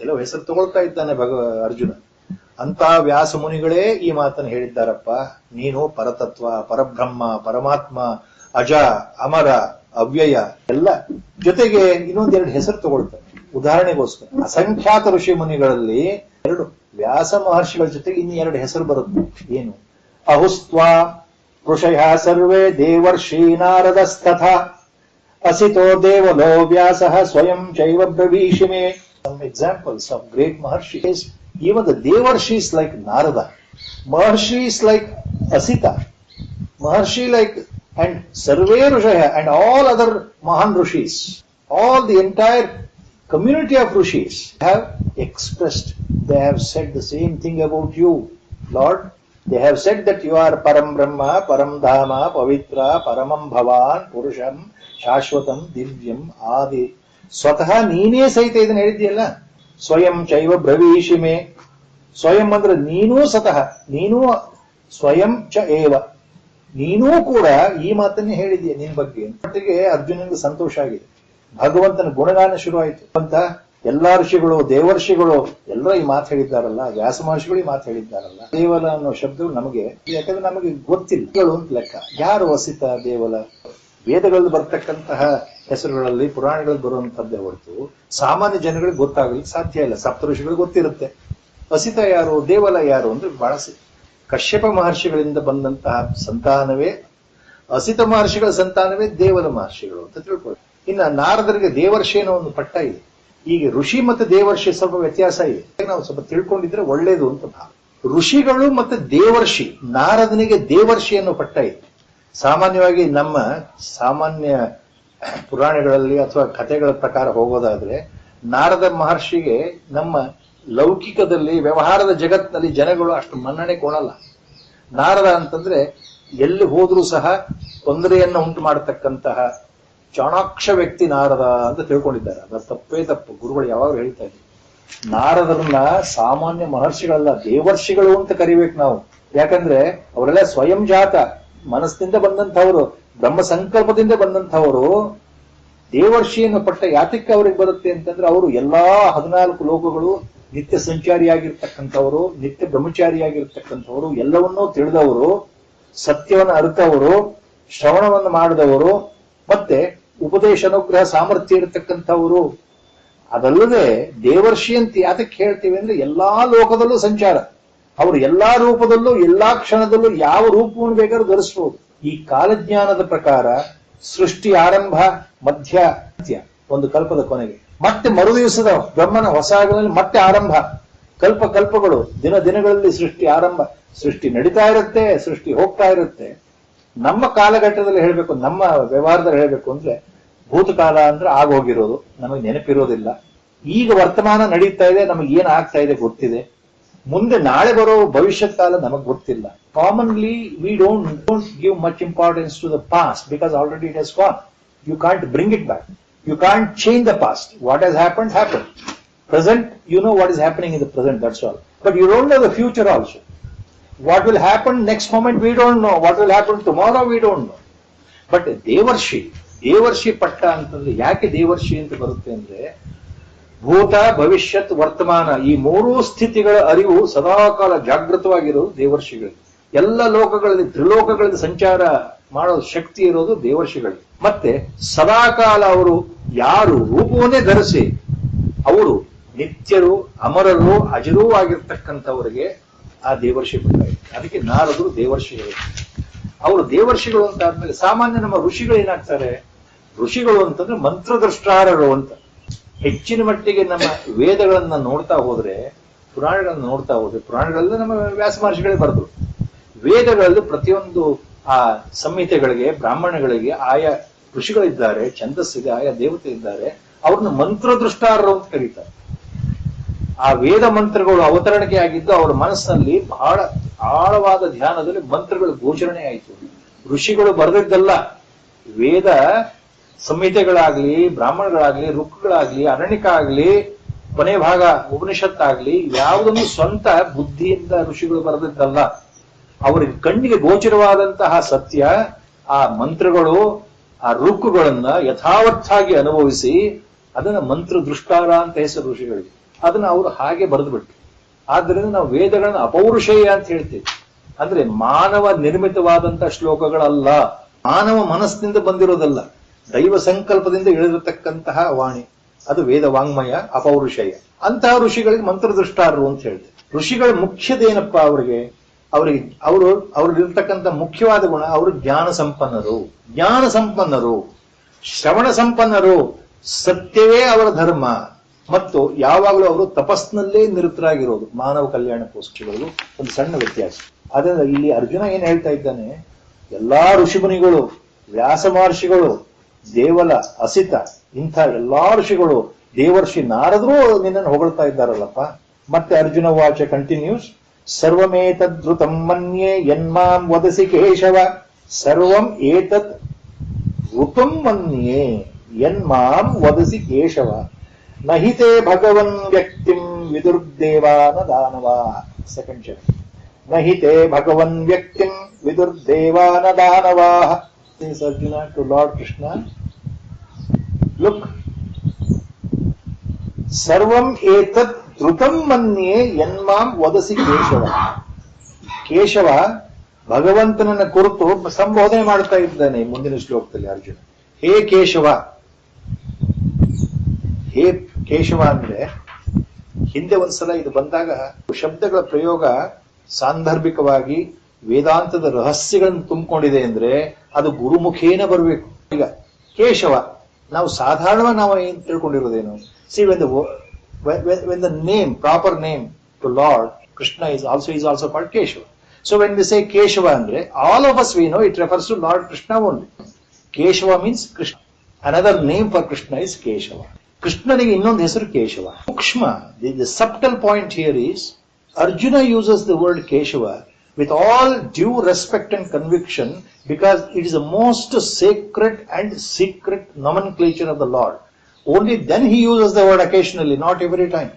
ಕೆಲವು ಹೆಸರು ತಗೊಳ್ತಾ ಇದ್ದಾನೆ ಅರ್ಜುನ. ಅಂತ ವ್ಯಾಸ ಮುನಿಗಳೇ ಈ ಮಾತನ್ನು ಹೇಳಿದ್ದಾರಪ್ಪ. ನೀನು ಪರತತ್ವ, ಪರಬ್ರಹ್ಮ, ಪರಮಾತ್ಮ, ಅಜ, ಅಮರ, ಅವ್ಯಯ ಎಲ್ಲ. ಜೊತೆಗೆ ಇನ್ನೊಂದೆರಡು ಹೆಸರು ತಗೊಳ್ತಾರೆ ಉದಾಹರಣೆಗೋಸ್ಕರ. ಅಸಂಖ್ಯಾತ ಋಷಿ ಮುನಿಗಳಲ್ಲಿ ಎರಡು ವ್ಯಾಸ ಮಹರ್ಷಿಗಳ ಜೊತೆಗೆ ಇನ್ನು ಎರಡು ಹೆಸರು ಬರುತ್ತೆ. ಏನು? ಅಹುಸ್ತ್ವಾ ಋಷಯ ಸರ್ವೇ ದೇವರ್ಷಿ ನಾರದಸ್ತಥಾ ಅಸಿತೋ ದೇವಲೋ ವ್ಯಾಸಃ ಸ್ವಯಂ ಚೈವ ಬ್ರವೀಷಿ May. Some examples of great Maharshis. Even the Devarshis like Narada, Maharshis like Asita, Maharshi like and Sarve Rishaya and all other Mahan Rishis, all the entire community of Rishis have expressed, they have said the same thing about you, Lord. They have said that you are Param Brahma, Param Dhama, Pavitra, Paramam Bhavan, Purusham, Shashwatam, Divyam, Adi. ಸ್ವತಃ ನೀನೇ ಸಹಿತ ಇದನ್ನ ಹೇಳಿದ್ಯಲ್ಲ. ಸ್ವಯಂ ಚೈವ ಬ್ರವೀಷಿಮೆ. ಸ್ವಯಂ ಅಂದ್ರೆ ನೀನೂ ಸ್ವತಃ, ನೀನೂ ಸ್ವಯಂ ಚ ಏವ, ನೀನೂ ಕೂಡ ಈ ಮಾತನ್ನೇ ಹೇಳಿದ್ಯಾ ನಿನ್ ಬಗ್ಗೆ. ಮಟ್ಟಿಗೆ ಅರ್ಜುನನಿಗೆ ಸಂತೋಷ ಆಗಿದೆ. ಭಗವಂತನ ಗುಣಗಾನ ಶುರುವಾಯಿತು ಅಂತ. ಎಲ್ಲಾ ಋಷಿಗಳು, ದೇವರ್ಷಿಗಳು ಎಲ್ಲ ಈ ಮಾತು ಹೇಳಿದ್ದಾರಲ್ಲ, ವ್ಯಾಸ ಮಹರ್ಷಿಗಳು ಈ ಮಾತು ಹೇಳಿದ್ದಾರಲ್ಲ. ದೇವಲ ಅನ್ನೋ ಶಬ್ದಗಳು ನಮಗೆ, ಯಾಕಂದ್ರೆ ನಮಗೆ ಗೊತ್ತಿಲ್ಲ ಅಂತ ಲೆಕ್ಕ. ಯಾರು ವಸಿತ, ದೇವಲ? ವೇದಗಳಲ್ಲಿ ಬರ್ತಕ್ಕಂತಹ ಹೆಸರುಗಳಲ್ಲಿ, ಪುರಾಣಗಳಲ್ಲಿ ಬರುವಂತದ್ದೇ ಹೊರತು ಸಾಮಾನ್ಯ ಜನಗಳಿಗೆ ಗೊತ್ತಾಗಲಿಕ್ಕೆ ಸಾಧ್ಯ ಇಲ್ಲ. ಸಪ್ತ ಋಷಿಗಳಿಗೆ ಗೊತ್ತಿರುತ್ತೆ. ಅಸಿತ ಯಾರು, ದೇವಲ ಯಾರು ಅಂದ್ರೆ ಬಹಳ ಕಶ್ಯಪ ಮಹರ್ಷಿಗಳಿಂದ ಬಂದಂತಹ ಸಂತಾನವೇ, ಅಸಿತ ಮಹರ್ಷಿಗಳ ಸಂತಾನವೇ ದೇವಲ ಮಹರ್ಷಿಗಳು ಅಂತ ತಿಳ್ಕೊಳ್ಳಿ. ಇನ್ನ ನಾರದರಿಗೆ ದೇವರ್ಷಿ ಅನ್ನೋ ಒಂದು ಪಟ್ಟ ಇದೆ. ಈಗ ಋಷಿ ಮತ್ತು ದೇವರ್ಷಿ ಸ್ವಲ್ಪ ವ್ಯತ್ಯಾಸ ಇದೆ. ನಾವು ಸ್ವಲ್ಪ ತಿಳ್ಕೊಂಡಿದ್ರೆ ಒಳ್ಳೇದು ಅಂತ ಭಾವ. ಋಷಿಗಳು ಮತ್ತು ದೇವರ್ಷಿ, ನಾರದನಿಗೆ ದೇವರ್ಷಿ ಅನ್ನೋ ಪಟ್ಟ ಇದೆ. ಸಾಮಾನ್ಯವಾಗಿ ನಮ್ಮ ಸಾಮಾನ್ಯ ಪುರಾಣಗಳಲ್ಲಿ ಅಥವಾ ಕಥೆಗಳ ಪ್ರಕಾರ ಹೋಗೋದಾದ್ರೆ ನಾರದ ಮಹರ್ಷಿಗೆ ನಮ್ಮ ಲೌಕಿಕದಲ್ಲಿ, ವ್ಯವಹಾರದ ಜಗತ್ತಿನಲ್ಲಿ ಜನಗಳು ಅಷ್ಟು ಮನ್ನಣೆ ಕೊಡಲ್ಲ. ನಾರದ ಅಂತಂದ್ರೆ ಎಲ್ಲಿ ಹೋದ್ರೂ ಸಹ ತೊಂದರೆಯನ್ನು ಉಂಟು ಮಾಡತಕ್ಕಂತಹ ಚಾಣಾಕ್ಷ ವ್ಯಕ್ತಿ ನಾರದ ಅಂತ ತಿಳ್ಕೊಂಡಿದ್ದಾರೆ. ಅದರ ತಪ್ಪೇ ತಪ್ಪು. ಗುರುಗಳು ಯಾವಾಗ ಹೇಳ್ತಾ ಇದ್ರು, ನಾರದರನ್ನ ಸಾಮಾನ್ಯ ಮಹರ್ಷಿಗಳಲ್ಲ, ದೇವರ್ಷಿಗಳು ಅಂತ ಕರಿಬೇಕು ನಾವು. ಯಾಕಂದ್ರೆ ಅವರೆಲ್ಲ ಸ್ವಯಂ ಜಾತ, ಮನಸ್ಸಿನಿಂದ ಬಂದಂಥವರು, ಬ್ರಹ್ಮ ಸಂಕಲ್ಪದಿಂದ ಬಂದಂಥವರು. ದೇವರ್ಷಿ ಅನ್ನೋ ಪಟ್ಟ ಯಾತಕ್ಕೆ ಅವ್ರಿಗೆ ಬರುತ್ತೆ ಅಂತಂದ್ರೆ ಅವರು ಎಲ್ಲಾ 14 ಲೋಕಗಳು ನಿತ್ಯ ಸಂಚಾರಿಯಾಗಿರ್ತಕ್ಕಂಥವರು, ನಿತ್ಯ ಬ್ರಹ್ಮಚಾರಿಯಾಗಿರ್ತಕ್ಕಂಥವರು, ಎಲ್ಲವನ್ನೂ ತಿಳಿದವರು, ಸತ್ಯವನ್ನು ಅರಿತವರು, ಶ್ರವಣವನ್ನು ಮಾಡಿದವರು, ಮತ್ತೆ ಉಪದೇಶ ಅನುಗ್ರಹ ಸಾಮರ್ಥ್ಯ ಇರತಕ್ಕಂಥವರು. ಅದಲ್ಲದೆ ದೇವರ್ಷಿ ಅಂತ ಯಾತಕ್ಕೆ ಹೇಳ್ತೀವಿ ಅಂದ್ರೆ ಎಲ್ಲಾ ಲೋಕದಲ್ಲೂ ಸಂಚಾರ, ಅವರು ಎಲ್ಲಾ ರೂಪದಲ್ಲೂ ಎಲ್ಲಾ ಕ್ಷಣದಲ್ಲೂ ಯಾವ ರೂಪವನ್ನು ಬೇಕಾದ್ರೂ ಧರಿಸಬಹುದು. ಈ ಕಾಲಜ್ಞಾನದ ಪ್ರಕಾರ ಸೃಷ್ಟಿ ಆರಂಭ, ಮಧ್ಯ, ಅಂತ್ಯ, ಒಂದು ಕಲ್ಪದ ಕೊನೆಗೆ, ಮತ್ತೆ ಮರು ದಿವಸದ ಬ್ರಹ್ಮನ ಹೊಸ ಆಗಲಿನಲ್ಲಿ ಮತ್ತೆ ಆರಂಭ, ಕಲ್ಪಗಳು, ದಿನಗಳಲ್ಲಿ ಸೃಷ್ಟಿ ಆರಂಭ, ಸೃಷ್ಟಿ ನಡೀತಾ ಇರುತ್ತೆ, ಸೃಷ್ಟಿ ಹೋಗ್ತಾ ಇರುತ್ತೆ. ನಮ್ಮ ಕಾಲಘಟ್ಟದಲ್ಲಿ ಹೇಳ್ಬೇಕು, ನಮ್ಮ ವ್ಯವಹಾರದಲ್ಲಿ ಹೇಳ್ಬೇಕು ಅಂದ್ರೆ ಭೂತಕಾಲ ಅಂದ್ರೆ ಆಗೋಗಿರೋದು ನಮಗೆ ನೆನಪಿರೋದಿಲ್ಲ. ಈಗ ವರ್ತಮಾನ ನಡೀತಾ ಇದೆ, ನಮಗೆ ಏನ್ ಆಗ್ತಾ ಇದೆ ಗೊತ್ತಿದೆ. ಮುಂದೆ ನಾಳೆ ಬರೋ ಭವಿಷ್ಯತ್ ಕಾಲ ನಮಗ್ ಗೊತ್ತಿಲ್ಲ. Commonly we don't give much importance to the past because already it has gone. You can't bring it back. You can't change the past. What has happened, happened. Present, you know what is happening in the present, that's all. But you don't know the future also. What will happen next moment, we don't know. What will happen tomorrow, we don't know. But ದೇವರ್ಷಿ ಪಟ್ಟ ಅಂತಂದ್ರೆ ಯಾಕೆ ದೇವರ್ಷಿ ಅಂತ ಬರುತ್ತೆ ಅಂದ್ರೆ, ಭೂತ, ಭವಿಷ್ಯತ್, ವರ್ತಮಾನ ಈ ಮೂರೂ ಸ್ಥಿತಿಗಳ ಅರಿವು ಸದಾಕಾಲ ಜಾಗೃತವಾಗಿರೋದು ದೇವರ್ಷಿಗಳಿಗೆ. ಎಲ್ಲ ಲೋಕಗಳಲ್ಲಿ, ತ್ರಿಲೋಕಗಳಲ್ಲಿ ಸಂಚಾರ ಮಾಡೋ ಶಕ್ತಿ ಇರೋದು ದೇವರ್ಷಿಗಳಿಗೆ. ಮತ್ತೆ ಸದಾಕಾಲ ಅವರು ಯಾರು ರೂಪವನ್ನೇ ಧರಿಸಿ ಅವರು ನಿತ್ಯರು, ಅಮರರು, ಅಜರೂ ಆಗಿರ್ತಕ್ಕಂಥವರಿಗೆ ಆ ದೇವರ್ಷಿ ಬೇಕಾಗಿದೆ. ಅದಕ್ಕೆ ನಾರದರು ದೇವರ್ಷಿಗಳು. ಅವರು ದೇವರ್ಷಿಗಳು ಅಂತ ಆದ್ಮೇಲೆ ಸಾಮಾನ್ಯ ನಮ್ಮ ಋಷಿಗಳು ಏನಾಗ್ತಾರೆ, ಋಷಿಗಳು ಅಂತಂದ್ರೆ ಮಂತ್ರದೃಷ್ಟಾರರು ಅಂತ. ಹೆಚ್ಚಿನ ಮಟ್ಟಿಗೆ ನಮ್ಮ ವೇದಗಳನ್ನ ನೋಡ್ತಾ ಹೋದ್ರೆ, ಪುರಾಣಗಳನ್ನ ನೋಡ್ತಾ ಹೋದ್ರೆ, ಪುರಾಣಗಳಲ್ಲಿ ನಮ್ಮ ವ್ಯಾಸ ಮಹರ್ಷಿಗಳೇ ಬರೆದ್ರು. ವೇದಗಳಲ್ಲಿ ಪ್ರತಿಯೊಂದು ಆ ಸಂಹಿತೆಗಳಿಗೆ, ಬ್ರಾಹ್ಮಣಗಳಿಗೆ ಆಯಾ ಋಷಿಗಳಿದ್ದಾರೆ, ಛಂದಸ್ಸಿದೆ, ಆಯಾ ದೇವತೆ ಇದ್ದಾರೆ, ಅವ್ರನ್ನ ಮಂತ್ರದೃಷ್ಟಾರರು ಅಂತ ಕರೀತಾರೆ. ಆ ವೇದ ಮಂತ್ರಗಳು ಅವತರಣಿಕೆ ಆಗಿದ್ದು ಅವರ ಮನಸ್ಸಿನಲ್ಲಿ ಬಹಳ ಆಳವಾದ ಧ್ಯಾನದಲ್ಲಿ ಮಂತ್ರಗಳು ಗೋಚರಣೆ ಆಯಿತು. ಋಷಿಗಳು ಬರೆದಿದ್ದಲ್ಲ, ವೇದ ಸಂಹಿತೆಗಳಾಗ್ಲಿ, ಬ್ರಾಹ್ಮಣಗಳಾಗ್ಲಿ, ಋಕ್ಕುಗಳಾಗ್ಲಿ, ಅರಣ್ಯಕ ಆಗ್ಲಿ, ಕೊನೆ ಭಾಗ ಉಪನಿಷತ್ತಾಗ್ಲಿ, ಯಾವುದನ್ನು ಸ್ವಂತ ಬುದ್ಧಿಯಿಂದ ಋಷಿಗಳು ಬರೆದಿದ್ದಲ್ಲ. ಅವರಿಗೆ ಕಣ್ಣಿಗೆ ಗೋಚರವಾದಂತಹ ಸತ್ಯ, ಆ ಮಂತ್ರಗಳು, ಆ ಋಕ್ಕುಗಳನ್ನ ಯಥಾವತ್ತಾಗಿ ಅನುಭವಿಸಿ ಅದನ್ನ ಮಂತ್ರ ದೃಷ್ಟಾರ ಅಂತ ಹೆಸರು ಋಷಿಗಳಿಗೆ. ಅದನ್ನ ಅವರು ಹಾಗೆ ಬರೆದು ಬಿಟ್ರು. ಆದ್ದರಿಂದ ನಾವು ವೇದಗಳನ್ನ ಅಪೌರುಷೇಯ ಅಂತ ಹೇಳ್ತೀವಿ. ಅಂದ್ರೆ ಮಾನವ ನಿರ್ಮಿತವಾದಂತಹ ಶ್ಲೋಕಗಳಲ್ಲ, ಮಾನವ ಮನಸ್ಸಿನಿಂದ ಬಂದಿರೋದಲ್ಲ, ದೈವ ಸಂಕಲ್ಪದಿಂದ ಇಳಿದಿರತಕ್ಕಂತಹ ವಾಣಿ, ಅದು ವೇದ ವಾಂಗ್ಮಯ, ಅಪೌರುಷೇಯ. ಅಂತಹ ಋಷಿಗಳಿಗೆ ಮಂತ್ರದೃಷ್ಟಾರರು ಅಂತ ಹೇಳ್ತೀವಿ. ಋಷಿಗಳ ಮುಖ್ಯದೇನಪ್ಪ, ಅವ್ರಿಗಿರ್ತಕ್ಕಂಥ ಮುಖ್ಯವಾದ ಗುಣ, ಅವರು ಜ್ಞಾನ ಸಂಪನ್ನರು, ಶ್ರವಣ ಸಂಪನ್ನರು, ಸತ್ಯವೇ ಅವರ ಧರ್ಮ, ಮತ್ತು ಯಾವಾಗಲೂ ಅವರು ತಪಸ್ಸಿನಲ್ಲೇ ನಿರತರಾಗಿರೋದು. ಮಾನವ ಕಲ್ಯಾಣ ಪೋಷಿಗಳು ಒಂದು ಸಣ್ಣ ವ್ಯತ್ಯಾಸ. ಆದ್ರಿಂದ ಇಲ್ಲಿ ಅರ್ಜುನ ಏನ್ ಹೇಳ್ತಾ ಇದ್ದಾನೆ, ಎಲ್ಲಾ ಋಷಿಮುನಿಗಳು, ವ್ಯಾಸ ಮಹರ್ಷಿಗಳು, ದೇವಲ, ಅಸಿತ, ಇಂಥ ಎಲ್ಲಾ ಋಷಿಗಳು, ದೇವರ್ಷಿ ನಾರದ್ರು ನಿನ್ನನ್ನು ಹೊಗಳ್ತಾ ಇದ್ದಾರಲ್ಲಪ್ಪ. ಮತ್ತೆ ಅರ್ಜುನ ವಾಚ ಕಂಟಿನ್ಯೂಸ್, ಸರ್ವಮೇತದ್ರುತಂ ಮನ್ಯೆ ಯನ್ಮಾಂ ವದಸಿ ಕೇಶವ, ಸರ್ವಂ ಏತದ್ ಋತಂ ಮನ್ಯೆ ಯನ್ಮಾಂ ವದಸಿ ಕೇಶವ, ನಹಿತೆ ಭಗವನ್ ವ್ಯಕ್ತಿಂ ವಿದುರ್ದೇವಾನ ದಾನವಾ. Second chapter. ನಹಿತೆ ಭಗವನ್ ವ್ಯಕ್ತಿಂ ವಿದುರ್ದೇವಾನ ದಾನವಾ. Arjuna to lord Krishna, look, ಸರ್ವಂ ಏತತ್ ಧೃತಂ ಮನ್ಯೆ ಯನ್ಮಾಂ ವದಸಿ ಕೇಶವ. ಕೇಶವ ಭಗವಂತನನ್ನ ಕುರಿತು ಸಂಬೋಧನೆ ಮಾಡ್ತಾ ಇದ್ದಾನೆ ಮುಂದಿನ ಶ್ಲೋಕದಲ್ಲಿ ಅರ್ಜುನ. ಹೇ ಕೇಶವ, ಹೇ ಕೇಶವ ಅಂದ್ರೆ ಹಿಂದೆ ಒಂದ್ಸಲ ಇದು ಬಂದಾಗ ಶಬ್ದಗಳ ಪ್ರಯೋಗ ಸಾಂದರ್ಭಿಕವಾಗಿ ವೇದಾಂತದ ರಹಸ್ಯಗಳನ್ನು ತುಂಬಿಕೊಂಡಿದೆ ಅಂದ್ರೆ ಅದು ಗುರುಮುಖೇನ ಬರಬೇಕು. ಈಗ ಕೇಶವ ನಾವು ಸಾಧಾರಣವಾಗಿ ನಾವು ಏನ್ ತಿಳ್ಕೊಂಡಿರೋದೇನು, C when the name, proper name to Lord Krishna is also called Keshava. So when we say Keshava andre, all of us we know it refers to Lord Krishna only. Keshava means Krishna. Another name for Krishna is Keshava. Krishnaniಗೆ ಇನ್ನೊಂದು ಹೆಸರು ಕೇಶವ. ಸೂಕ್ಷ್ಮ, the subtle point here is Arjuna uses the word Keshava with all due respect and conviction because it is the most sacred and secret nomenclature of the Lord. Only then he uses the word occasionally, not every time.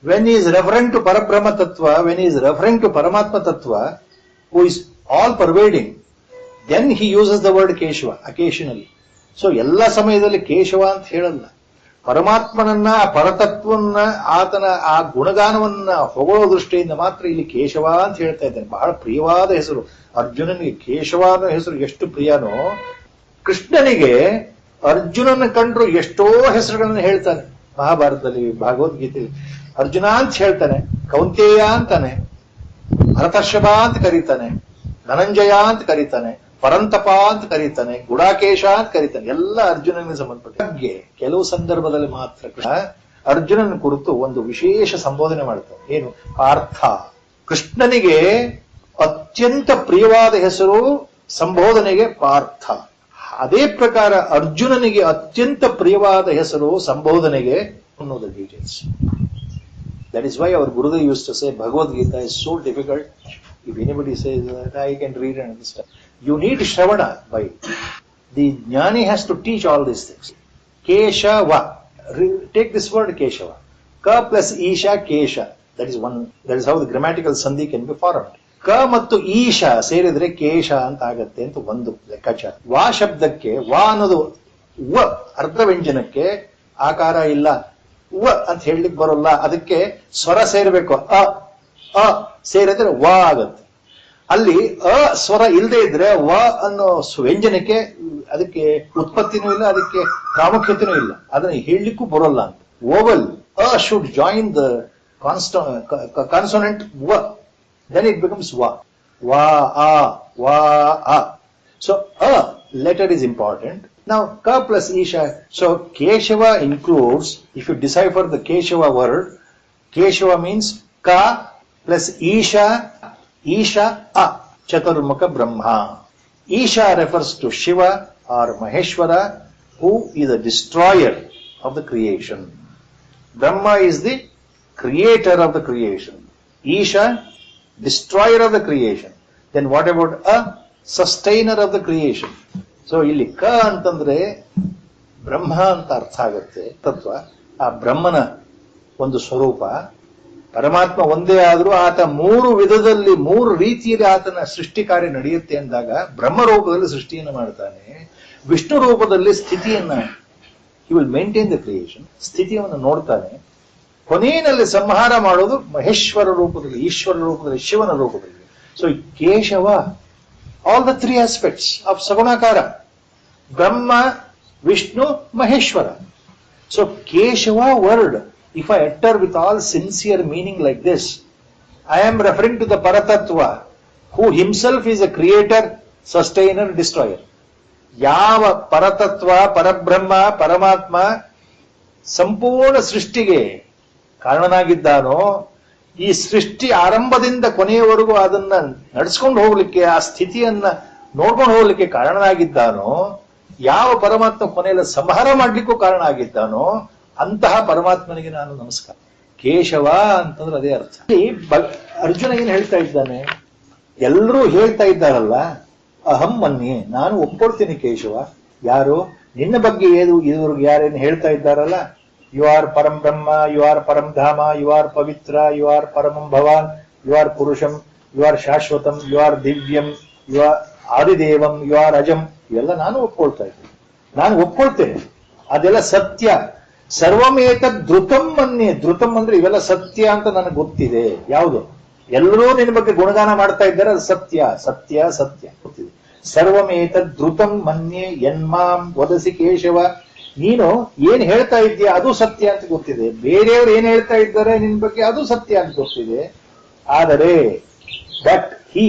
When he is referring to Parabrahma Tattva, when he is referring to Paramatma Tattva, who is all pervading, then he uses the word Keshava occasionally. So, ಎಲ್ಲ ಸಮಯದಲ್ಲಿ ಕೇಶವ ಅಂತ ಹೇಳಲ್ಲ. ಪರಮಾತ್ಮನನ್ನ, ಪರತತ್ವನ್ನ, ಆತನ ಆ ಗುಣಗಾನವನ್ನ ಹೊಗಳೋ ದೃಷ್ಟಿಯಿಂದ ಮಾತ್ರ ಇಲ್ಲಿ ಕೇಶವ ಅಂತ ಹೇಳ್ತಾ ಇದ್ದಾನೆ. ಬಹಳ ಪ್ರಿಯವಾದ ಹೆಸರು. ಅರ್ಜುನನಿಗೆ ಕೇಶವ ಅನ್ನೋ ಹೆಸರು ಎಷ್ಟು ಪ್ರಿಯನೋ, ಕೃಷ್ಣನಿಗೆ ಅರ್ಜುನನ ಕಂಡ್ರು ಎಷ್ಟೋ ಹೆಸರುಗಳನ್ನು ಹೇಳ್ತಾನೆ. ಮಹಾಭಾರತದಲ್ಲಿ ಭಗವದ್ಗೀತೆಯಲ್ಲಿ ಅರ್ಜುನ ಅಂತ ಹೇಳ್ತಾನೆ, ಕೌಂತೇಯ ಅಂತಾನೆ, ಭರತರ್ಷಭ ಅಂತ ಕರೀತಾನೆ, ಧನಂಜಯ ಅಂತ ಕರೀತಾನೆ, ಪರಂತಪ ಅಂತ ಕರೀತಾನೆ, ಗುಡಾಕೇಶ ಅಂತ ಕರೀತಾನೆ. ಎಲ್ಲ ಅರ್ಜುನನಿಗೆ ಸಂಬಂಧಪಟ್ಟ ಬಗ್ಗೆ ಕೆಲವು ಸಂದರ್ಭದಲ್ಲಿ ಮಾತ್ರ ಅರ್ಜುನನ ಕುರಿತು ಒಂದು ವಿಶೇಷ ಸಂಬೋಧನೆ ಮಾಡ್ತಾನೆ. ಏನು? ಪಾರ್ಥ. ಕೃಷ್ಣನಿಗೆ ಅತ್ಯಂತ ಪ್ರಿಯವಾದ ಹೆಸರು ಸಂಬೋಧನೆಗೆ ಪಾರ್ಥ. ಅದೇ ಪ್ರಕಾರ ಅರ್ಜುನನಿಗೆ ಅತ್ಯಂತ ಪ್ರಿಯವಾದ ಹೆಸರು ಸಂಬೋಧನೆಗೆ ಅನ್ನೋದು details. That is why our Gurudev used to say Bhagavad Gita is so difficult. If anybody says that I can read and understand, you need Shravana by it. The Jnani has to teach all these things. Keshava. Take this word Keshava. Ka plus Isha Kesha. That is one. That is how the grammatical sandhi can be formed. Ka ಮತ್ತು ಈಶಾ ಸೇರಿದ್ರೆ ಕೇಶ ಅಂತ ಆಗತ್ತೆ ಅಂತ ಒಂದು ಲೆಕ್ಕಾಚಾರ. ವಾ ಶಬ್ದಕ್ಕೆ ವಾ ಅನ್ನೋದು ವ ಅರ್ಧ ವ್ಯಂಜನಕ್ಕೆ ಆಕಾರ ಇಲ್ಲ, ವ ಅಂತ ಹೇಳಲಿಕ್ಕೆ ಬರೋಲ್ಲ. ಅದಕ್ಕೆ ಸ್ವರ ಸೇರಬೇಕು. ಅ ಅ ಸೇರಿದ್ರೆ ವ ಆಗತ್ತೆ. ಅಲ್ಲಿ ಅ ಸ್ವರ ಇಲ್ಲದೆ ಇದ್ರೆ ವ ಅನ್ನೋ ವ್ಯಂಜನಕ್ಕೆ ಅದಕ್ಕೆ ಉತ್ಪತ್ತಿನೂ ಇಲ್ಲ, ಅದಕ್ಕೆ ಪ್ರಾಮುಖ್ಯತೆನೂ ಇಲ್ಲ, ಅದನ್ನ ಹೇಳಲಿಕ್ಕೂ ಬರೋಲ್ಲ ಅಂತ. Oval a should join the consonant ವ, then it becomes va. Va a va a. So a letter is important. Now ka plus isha. So Keshava includes, if you decipher the Keshava word, Keshava means ka plus isha, isha a, Chaturmukha Brahma. Isha refers to Shiva or Maheshwara, who is the destroyer of the creation. Brahma is the creator of the creation. Isha, destroyer of the creation. Then what about a? Sustainer of the creation. So ಇಲ್ಲಿ ಕ ಅಂತಂದ್ರೆ ಬ್ರಹ್ಮ ಅಂತ ಅರ್ಥ ಆಗುತ್ತೆ ತತ್ವ. ಆ ಬ್ರಹ್ಮನ ಒಂದು ಸ್ವರೂಪ ಪರಮಾತ್ಮ ಒಂದೇ ಆದ್ರೂ ಆತ ಮೂರು ವಿಧದಲ್ಲಿ ಮೂರು ರೀತಿಯಲ್ಲಿ ಆತನ ಸೃಷ್ಟಿ ಕಾರ್ಯ ನಡೆಯುತ್ತೆ ಅಂದಾಗ ಬ್ರಹ್ಮ ರೂಪದಲ್ಲಿ ಸೃಷ್ಟಿಯನ್ನು ಮಾಡ್ತಾನೆ, ವಿಷ್ಣು ರೂಪದಲ್ಲಿ ಸ್ಥಿತಿಯನ್ನ, he will maintain the creation, ಸ್ಥಿತಿಯನ್ನು ನೋಡ್ತಾನೆ, ಕೊನೆಯಲ್ಲಿ ಸಂಹಾರ ಮಾಡೋದು ಮಹೇಶ್ವರ ರೂಪದಲ್ಲಿ, ಈಶ್ವರ ರೂಪದಲ್ಲಿ, ಶಿವನ ರೂಪದಲ್ಲಿ. So Keshava, all the three aspects of ಸಗುಣಾಕಾರ, Brahma, Vishnu, Maheshwara. So Keshava word, if I utter with all sincere meaning like this, I am referring to the Paratatva, who himself is a creator, sustainer, destroyer. ಯಾವ ಪರತತ್ವ, ಪರಬ್ರಹ್ಮ, ಪರಮಾತ್ಮ ಸಂಪೂರ್ಣ ಸೃಷ್ಟಿಗೆ ಕಾರಣನಾಗಿದ್ದಾನೋ, ಈ ಸೃಷ್ಟಿ ಆರಂಭದಿಂದ ಕೊನೆಯವರೆಗೂ ಅದನ್ನ ನಡೆಸ್ಕೊಂಡು ಹೋಗ್ಲಿಕ್ಕೆ, ಆ ಸ್ಥಿತಿಯನ್ನ ನೋಡ್ಕೊಂಡು ಹೋಗ್ಲಿಕ್ಕೆ ಕಾರಣನಾಗಿದ್ದಾನೋ, ಯಾವ ಪರಮಾತ್ಮ ಕೊನೆಯಲ್ಲಿ ಸಂಹಾರ ಮಾಡ್ಲಿಕ್ಕೂ ಕಾರಣ ಆಗಿದ್ದಾನೋ ಅಂತಹ ಪರಮಾತ್ಮನಿಗೆ ನಾನು ನಮಸ್ಕಾರ. ಕೇಶವ ಅಂತಂದ್ರೆ ಅದೇ ಅರ್ಥ. ಅರ್ಜುನ ಏನ್ ಹೇಳ್ತಾ ಇದ್ದಾನೆ? ಎಲ್ಲರೂ ಹೇಳ್ತಾ ಇದ್ದಾರಲ್ಲ, ಅಹಂ ಮನ್ಯೆ, ನಾನು ಒಪ್ಕೊಳ್ತೀನಿ ಕೇಶವ. ಯಾರು? ನಿನ್ನ ಬಗ್ಗೆ ಇದುವರೆಗೆ ಯಾರೇನು ಹೇಳ್ತಾ ಇದ್ದಾರಲ್ಲ, ಯು ಆರ್ ಪರಂ ಬ್ರಹ್ಮ, ಯು ಆರ್ ಪರಂ ಧಾಮ, ಯು ಆರ್ ಪವಿತ್ರ, ಯು ಆರ್ ಪರಮಂ ಭವಾನ್, ಯು ಆರ್ ಪುರುಷಂ, ಯು ಆರ್ ಶಾಶ್ವತಂ, ಯು ಆರ್ ದಿವ್ಯಂ, ಯು ಆರ್ ಆದಿದೇವಂ, ಯು ಆರ್ ಅಜಂ, ಇವೆಲ್ಲ ನಾನು ಒಪ್ಕೊಳ್ತಾ ಇದ್ದೀನಿ, ನಾನು ಒಪ್ಕೊಳ್ತೇನೆ. ಅದೆಲ್ಲ ಸತ್ಯ. ಸರ್ವಮೇತ ಧೃತಂ ಮನ್ಯೆ. ಧೃತಂ ಅಂದ್ರೆ ಇವೆಲ್ಲ ಸತ್ಯ ಅಂತ ನನಗೆ ಗೊತ್ತಿದೆ. ಯಾವುದು? ಎಲ್ಲರೂ ನಿನ್ನ ಬಗ್ಗೆ ಗುಣಗಾನ ಮಾಡ್ತಾ ಇದ್ದಾರೆ, ಅದು ಸತ್ಯ ಸತ್ಯ ಸತ್ಯ ಗೊತ್ತಿದೆ. ಸರ್ವಮೇತ ಧೃತಂ ಮನ್ಯೆ ಯನ್ಮಾಂ ವದಸಿ ಕೇಶವ. ನೀನು ಏನ್ ಹೇಳ್ತಾ ಇದ್ದೀಯ ಅದು ಸತ್ಯ ಅಂತ ಗೊತ್ತಿದೆ, ಬೇರೆಯವರು ಏನ್ ಹೇಳ್ತಾ ಇದ್ದಾರೆ ನಿನ್ ಬಗ್ಗೆ ಅದು ಸತ್ಯ ಅಂತ ಗೊತ್ತಿದೆ. ಆದರೆ ಬಟ್ ಹಿ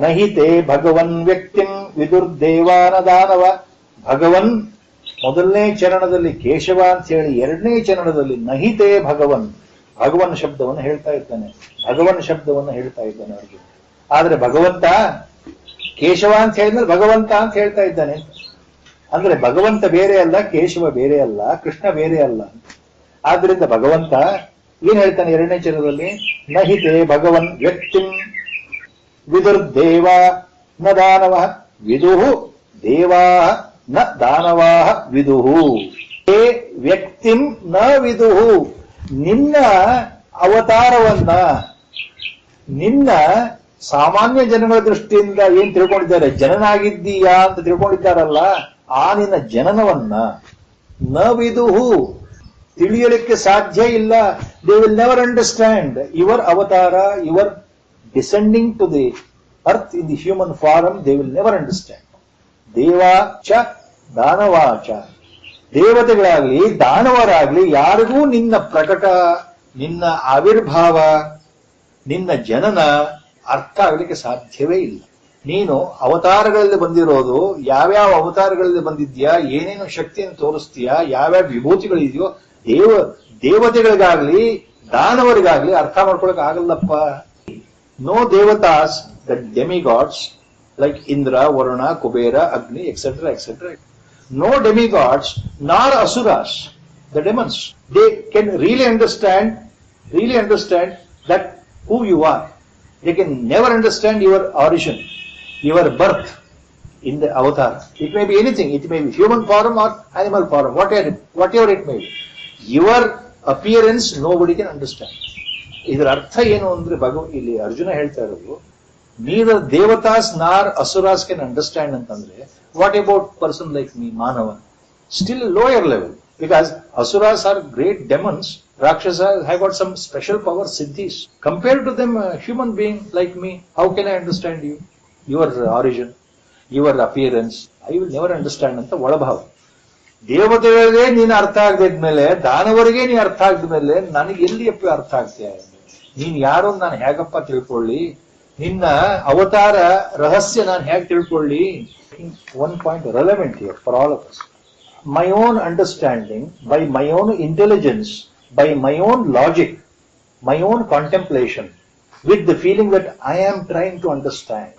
ನಹಿತೆ ಭಗವನ್ ವ್ಯಕ್ತಿಂ ವಿದುರ್ದೇವಾನ ದಾನವ. ಭಗವನ್ ಮೊದಲನೇ ಚರಣದಲ್ಲಿ ಕೇಶವ ಅಂತ ಹೇಳಿ, ಎರಡನೇ ಚರಣದಲ್ಲಿ ನಹಿತೆ ಭಗವನ್, ಭಗವನ್ ಶಬ್ದವನ್ನು ಹೇಳ್ತಾ ಇದ್ದಾನೆ, ಭಗವನ್ ಶಬ್ದವನ್ನು ಹೇಳ್ತಾ ಇದ್ದಾನೆ ಅವ್ರಿಗೆ. ಆದ್ರೆ ಭಗವಂತ ಕೇಶವ ಅಂತ ಹೇಳಿದ್ರೆ ಭಗವಂತ ಅಂತ ಹೇಳ್ತಾ ಇದ್ದಾನೆ. ಅಂದ್ರೆ ಭಗವಂತ ಬೇರೆ ಅಲ್ಲ, ಕೇಶವ ಬೇರೆ ಅಲ್ಲ, ಕೃಷ್ಣ ಬೇರೆ ಅಲ್ಲ. ಆದ್ರಿಂದ ಭಗವಂತ ಏನ್ ಹೇಳ್ತಾನೆ ಎರಡನೇ ಚರಣದಲ್ಲಿ? ನಹಿತೆ ಭಗವನ್ ವ್ಯಕ್ತಿಂ ವಿದುರ್ದೇವ ನ ದಾನವ. ವಿದುಹು ದೇವಾ ನ ದಾನವಾ ವಿದುಹು. ಹೇ ವ್ಯಕ್ತಿಂ ನ ವಿದುಹು. ನಿನ್ನ ಅವತಾರವನ್ನ, ನಿನ್ನ ಸಾಮಾನ್ಯ ಜನಗಳ ದೃಷ್ಟಿಯಿಂದ ಏನ್ ತಿಳ್ಕೊಂಡಿದ್ದಾರೆ, ಜನನಾಗಿದ್ದೀಯಾ ಅಂತ ತಿಳ್ಕೊಂಡಿದ್ದಾರಲ್ಲ, ಆ ನಿನ್ನ ಜನನವನ್ನ ನ ವಿದುಹು, ತಿಳಿಯಲಿಕ್ಕೆ ಸಾಧ್ಯ ಇಲ್ಲ. They will never understand your ಅವತಾರ, your descending to the earth in the human form. They will never understand. ದೇವಾಚ ದಾನವಾಚ. ದೇವತೆಗಳಾಗ್ಲಿ ದಾನವರಾಗ್ಲಿ ಯಾರಿಗೂ ನಿನ್ನ ಪ್ರಕಟ, ನಿನ್ನ ಆವಿರ್ಭಾವ, ನಿನ್ನ ಜನನ ಅರ್ಥ ಆಗ್ಲಿಕ್ಕೆ ಸಾಧ್ಯವೇ ಇಲ್ಲ. ನೀನು ಅವತಾರಗಳಲ್ಲಿ ಬಂದಿರೋದು, ಯಾವ್ಯಾವ ಅವತಾರಗಳಲ್ಲಿ ಬಂದಿದ್ಯಾ, ಏನೇನು ಶಕ್ತಿಯನ್ನು ತೋರಿಸ್ತೀಯಾ, ಯಾವ್ಯಾವ ವಿಭೂತಿಗಳಿದೆಯೋ ದೇವತೆಗಳಿಗಾಗ್ಲಿ ದಾನವರಿಗಾಗ್ಲಿ ಅರ್ಥ ಮಾಡ್ಕೊಳಕ್ ಆಗಲ್ಲಪ್ಪ. ನೋ ದೇವತಾಸ್, the demigods like Indra, Varuna, Kubera, Agni, etcetera etcetera. No demigods nor asuras, the demons. They can really understand that who you are. They can never understand your origin, your birth in the avatar. It may be anything. It may be human form or animal form, whatever it may be. Your appearance nobody can understand. ಇದರ ಅರ್ಥ ಏನು ಅಂದ್ರೆ ಇಲ್ಲಿ ಅರ್ಜುನ ಹೇಳ್ತಾ ಇರೋದು, neither devatas nor asuras can understand ಅಂತಂದ್ರೆ, what about person like me, Manava? Still lower level, because asuras are great demons, rakshasas have got some special power, siddhis. Compared to them, a human being like me, how can I understand you, your origin, your appearance? I will never understand ಅಂತ ಒಳಭಾವ. ದೇವತೆಗಳಿಗೆ ನೀನು ಅರ್ಥ ಆಗದಿದ್ಮೇಲೆ, ದಾನವರಿಗೆ ನೀನು ಅರ್ಥ ಆಗದ್ಮೇಲೆ ನನಗೆ ಎಲ್ಲಿಯಪ್ಪ ಅರ್ಥ ಆಗ್ತೀಯ? ನೀನ್ ಯಾರು ನಾನು ಹೇಗಪ್ಪ ತಿಳ್ಕೊಳ್ಳಿ? ನಿನ್ನ ಅವತಾರ ರಹಸ್ಯ ನಾನು ಹೇಗೆ ತಿಳ್ಕೊಳ್ಳಿ? One point relevant here for all of us. My own understanding, by my own intelligence, by my own logic, my own contemplation, with the feeling that I am trying to understand.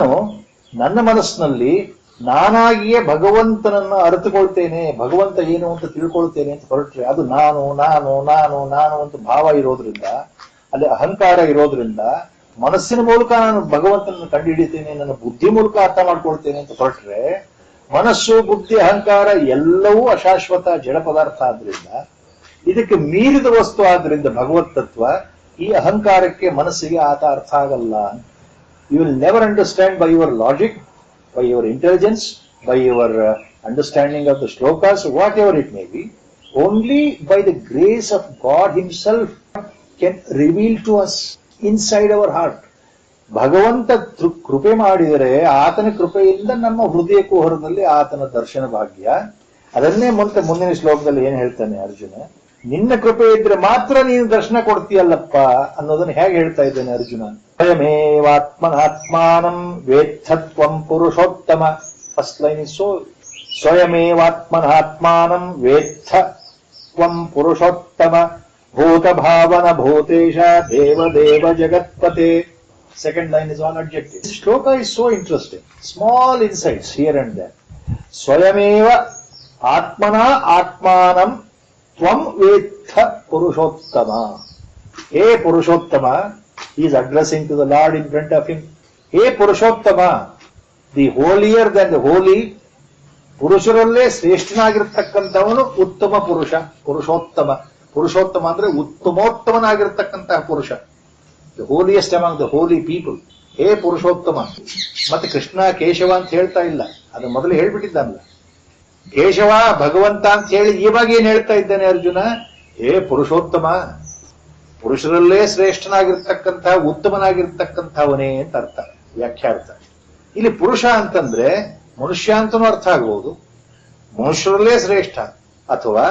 ನನ್ನ ಮನಸ್ಸಿನಲ್ಲಿ ನಾನಾಗಿಯೇ ಭಗವಂತನನ್ನು ಅರಿತುಕೊಳ್ತೇನೆ, ಭಗವಂತ ಏನು ಅಂತ ತಿಳ್ಕೊಳ್ತೇನೆ ಅಂತ ಹೊರಟ್ರೆ ಅದು ನಾನು ನಾನು ನಾನು ನಾನು ಅಂತ ಭಾವ ಇರೋದ್ರಿಂದ, ಅಲ್ಲಿ ಅಹಂಕಾರ ಇರೋದ್ರಿಂದ, ಮನಸ್ಸಿನ ಮೂಲಕ ನಾನು ಭಗವಂತನನ್ನು ಕಂಡುಹಿಡಿತೇನೆ, ನನ್ನ ಬುದ್ಧಿ ಮೂಲಕ ಅರ್ಥ ಮಾಡ್ಕೊಳ್ತೇನೆ ಅಂತ ಹೊರಟ್ರೆ, ಮನಸ್ಸು, ಬುದ್ಧಿ, ಅಹಂಕಾರ ಎಲ್ಲವೂ ಅಶಾಶ್ವತ ಜಡ ಪದಾರ್ಥ ಆದ್ರಿಂದ, ಇದಕ್ಕೆ ಮೀರಿದ ವಸ್ತು ಆದ್ರಿಂದ ಭಗವತ್ ತತ್ವ ಈ ಅಹಂಕಾರಕ್ಕೆ, ಮನಸ್ಸಿಗೆ ಆತ ಅರ್ಥ ಆಗಲ್ಲ. You will never understand by your logic, by your intelligence, by your understanding of the shlokas, whatever it may be. Only by the grace of God himself can reveal to us inside our heart. ಭಗವಂತ ಕೃಪೆ ಮಾಡಿದರೆ ಆತನ ಕೃಪೆಯಿಂದ ನಮ್ಮ ಹೃದಯ ಕುಹರದಲ್ಲಿ ಆತನ ದರ್ಶನ ಭಾಗ್ಯ. ಅದನ್ನೇ ಮುಂದಿನ ಶ್ಲೋಕದಲ್ಲಿ ಏನ್ ಹೇಳ್ತಾನೆ ಅರ್ಜುನ, ನಿನ್ನ ಕೃಪೆ ಇದ್ರೆ ಮಾತ್ರ ನೀನು ದರ್ಶನ ಕೊಡ್ತೀಯಲ್ಲಪ್ಪ ಅನ್ನೋದನ್ನ ಹೇಗೆ ಹೇಳ್ತಾ ಇದ್ದಾನೆ ಅರ್ಜುನ. ಸ್ವಯಮೇವಾತ್ಮನಾತ್ಮಾನಂ ವೇತ್ತತ್ವಂ ಪುರುಷೋತ್ತಮ. ಫಸ್ಟ್ ಲೈನ್ ಇಸ್ ಸ್ವಯಮೇವಾತ್ಮನಾತ್ಮಾನಂ ವೇತ್ತತ್ವಂ ಪುರುಷೋತ್ತಮ ಭೂತ ಭಾವನ ಭೂತೇಶ ದೇವದೇವ ಜಗತ್ಪತೆ. Second line is all adjective. This shloka is so interesting. Small insights here and there. Swayameva atmana atmanam tvam vetha purushottama. Hey Purushottama, he is addressing to the Lord in front of him. Hey Purushottama, the holier than the holy, ಪುರುಷರಲ್ಲೇ ಶ್ರೇಷ್ಠನಾಗಿರ್ತಕ್ಕಂಥವನು ಉತ್ತಮ ಪುರುಷ, ಪುರುಷೋತ್ತಮ. ಪುರುಷೋತ್ತಮ ಅಂದ್ರೆ ಉತ್ತಮೋತ್ತಮನಾಗಿರ್ತಕ್ಕಂತಹ ಪುರುಷ. The holiest among the holy people. ಹೇ ಪುರುಷೋತ್ತಮ. ಮತ್ತೆ ಕೃಷ್ಣ ಕೇಶವ ಅಂತ ಹೇಳ್ತಾ ಇಲ್ಲ, ಅದು ಮೊದಲು ಹೇಳ್ಬಿಟ್ಟಿದ್ದಾನಲ್ಲ. ಕೇಶವ ಭಗವಂತ ಅಂತ ಹೇಳಿ ಇವಾಗ ಏನ್ ಹೇಳ್ತಾ ಇದ್ದಾನೆ ಅರ್ಜುನ? ಹೇ ಪುರುಷೋತ್ತಮ, ಪುರುಷರಲ್ಲೇ ಶ್ರೇಷ್ಠನಾಗಿರ್ತಕ್ಕಂತಹ ಉತ್ತಮನಾಗಿರ್ತಕ್ಕಂಥವನೇ ಅಂತ ಅರ್ಥ, ವ್ಯಾಖ್ಯಾರ್ಥ. ಇಲ್ಲಿ ಪುರುಷ ಅಂತಂದ್ರೆ ಮನುಷ್ಯ ಅಂತನೂ ಅರ್ಥ ಆಗ್ಬಹುದು, ಮನುಷ್ಯರಲ್ಲೇ ಶ್ರೇಷ್ಠ, ಅಥವಾ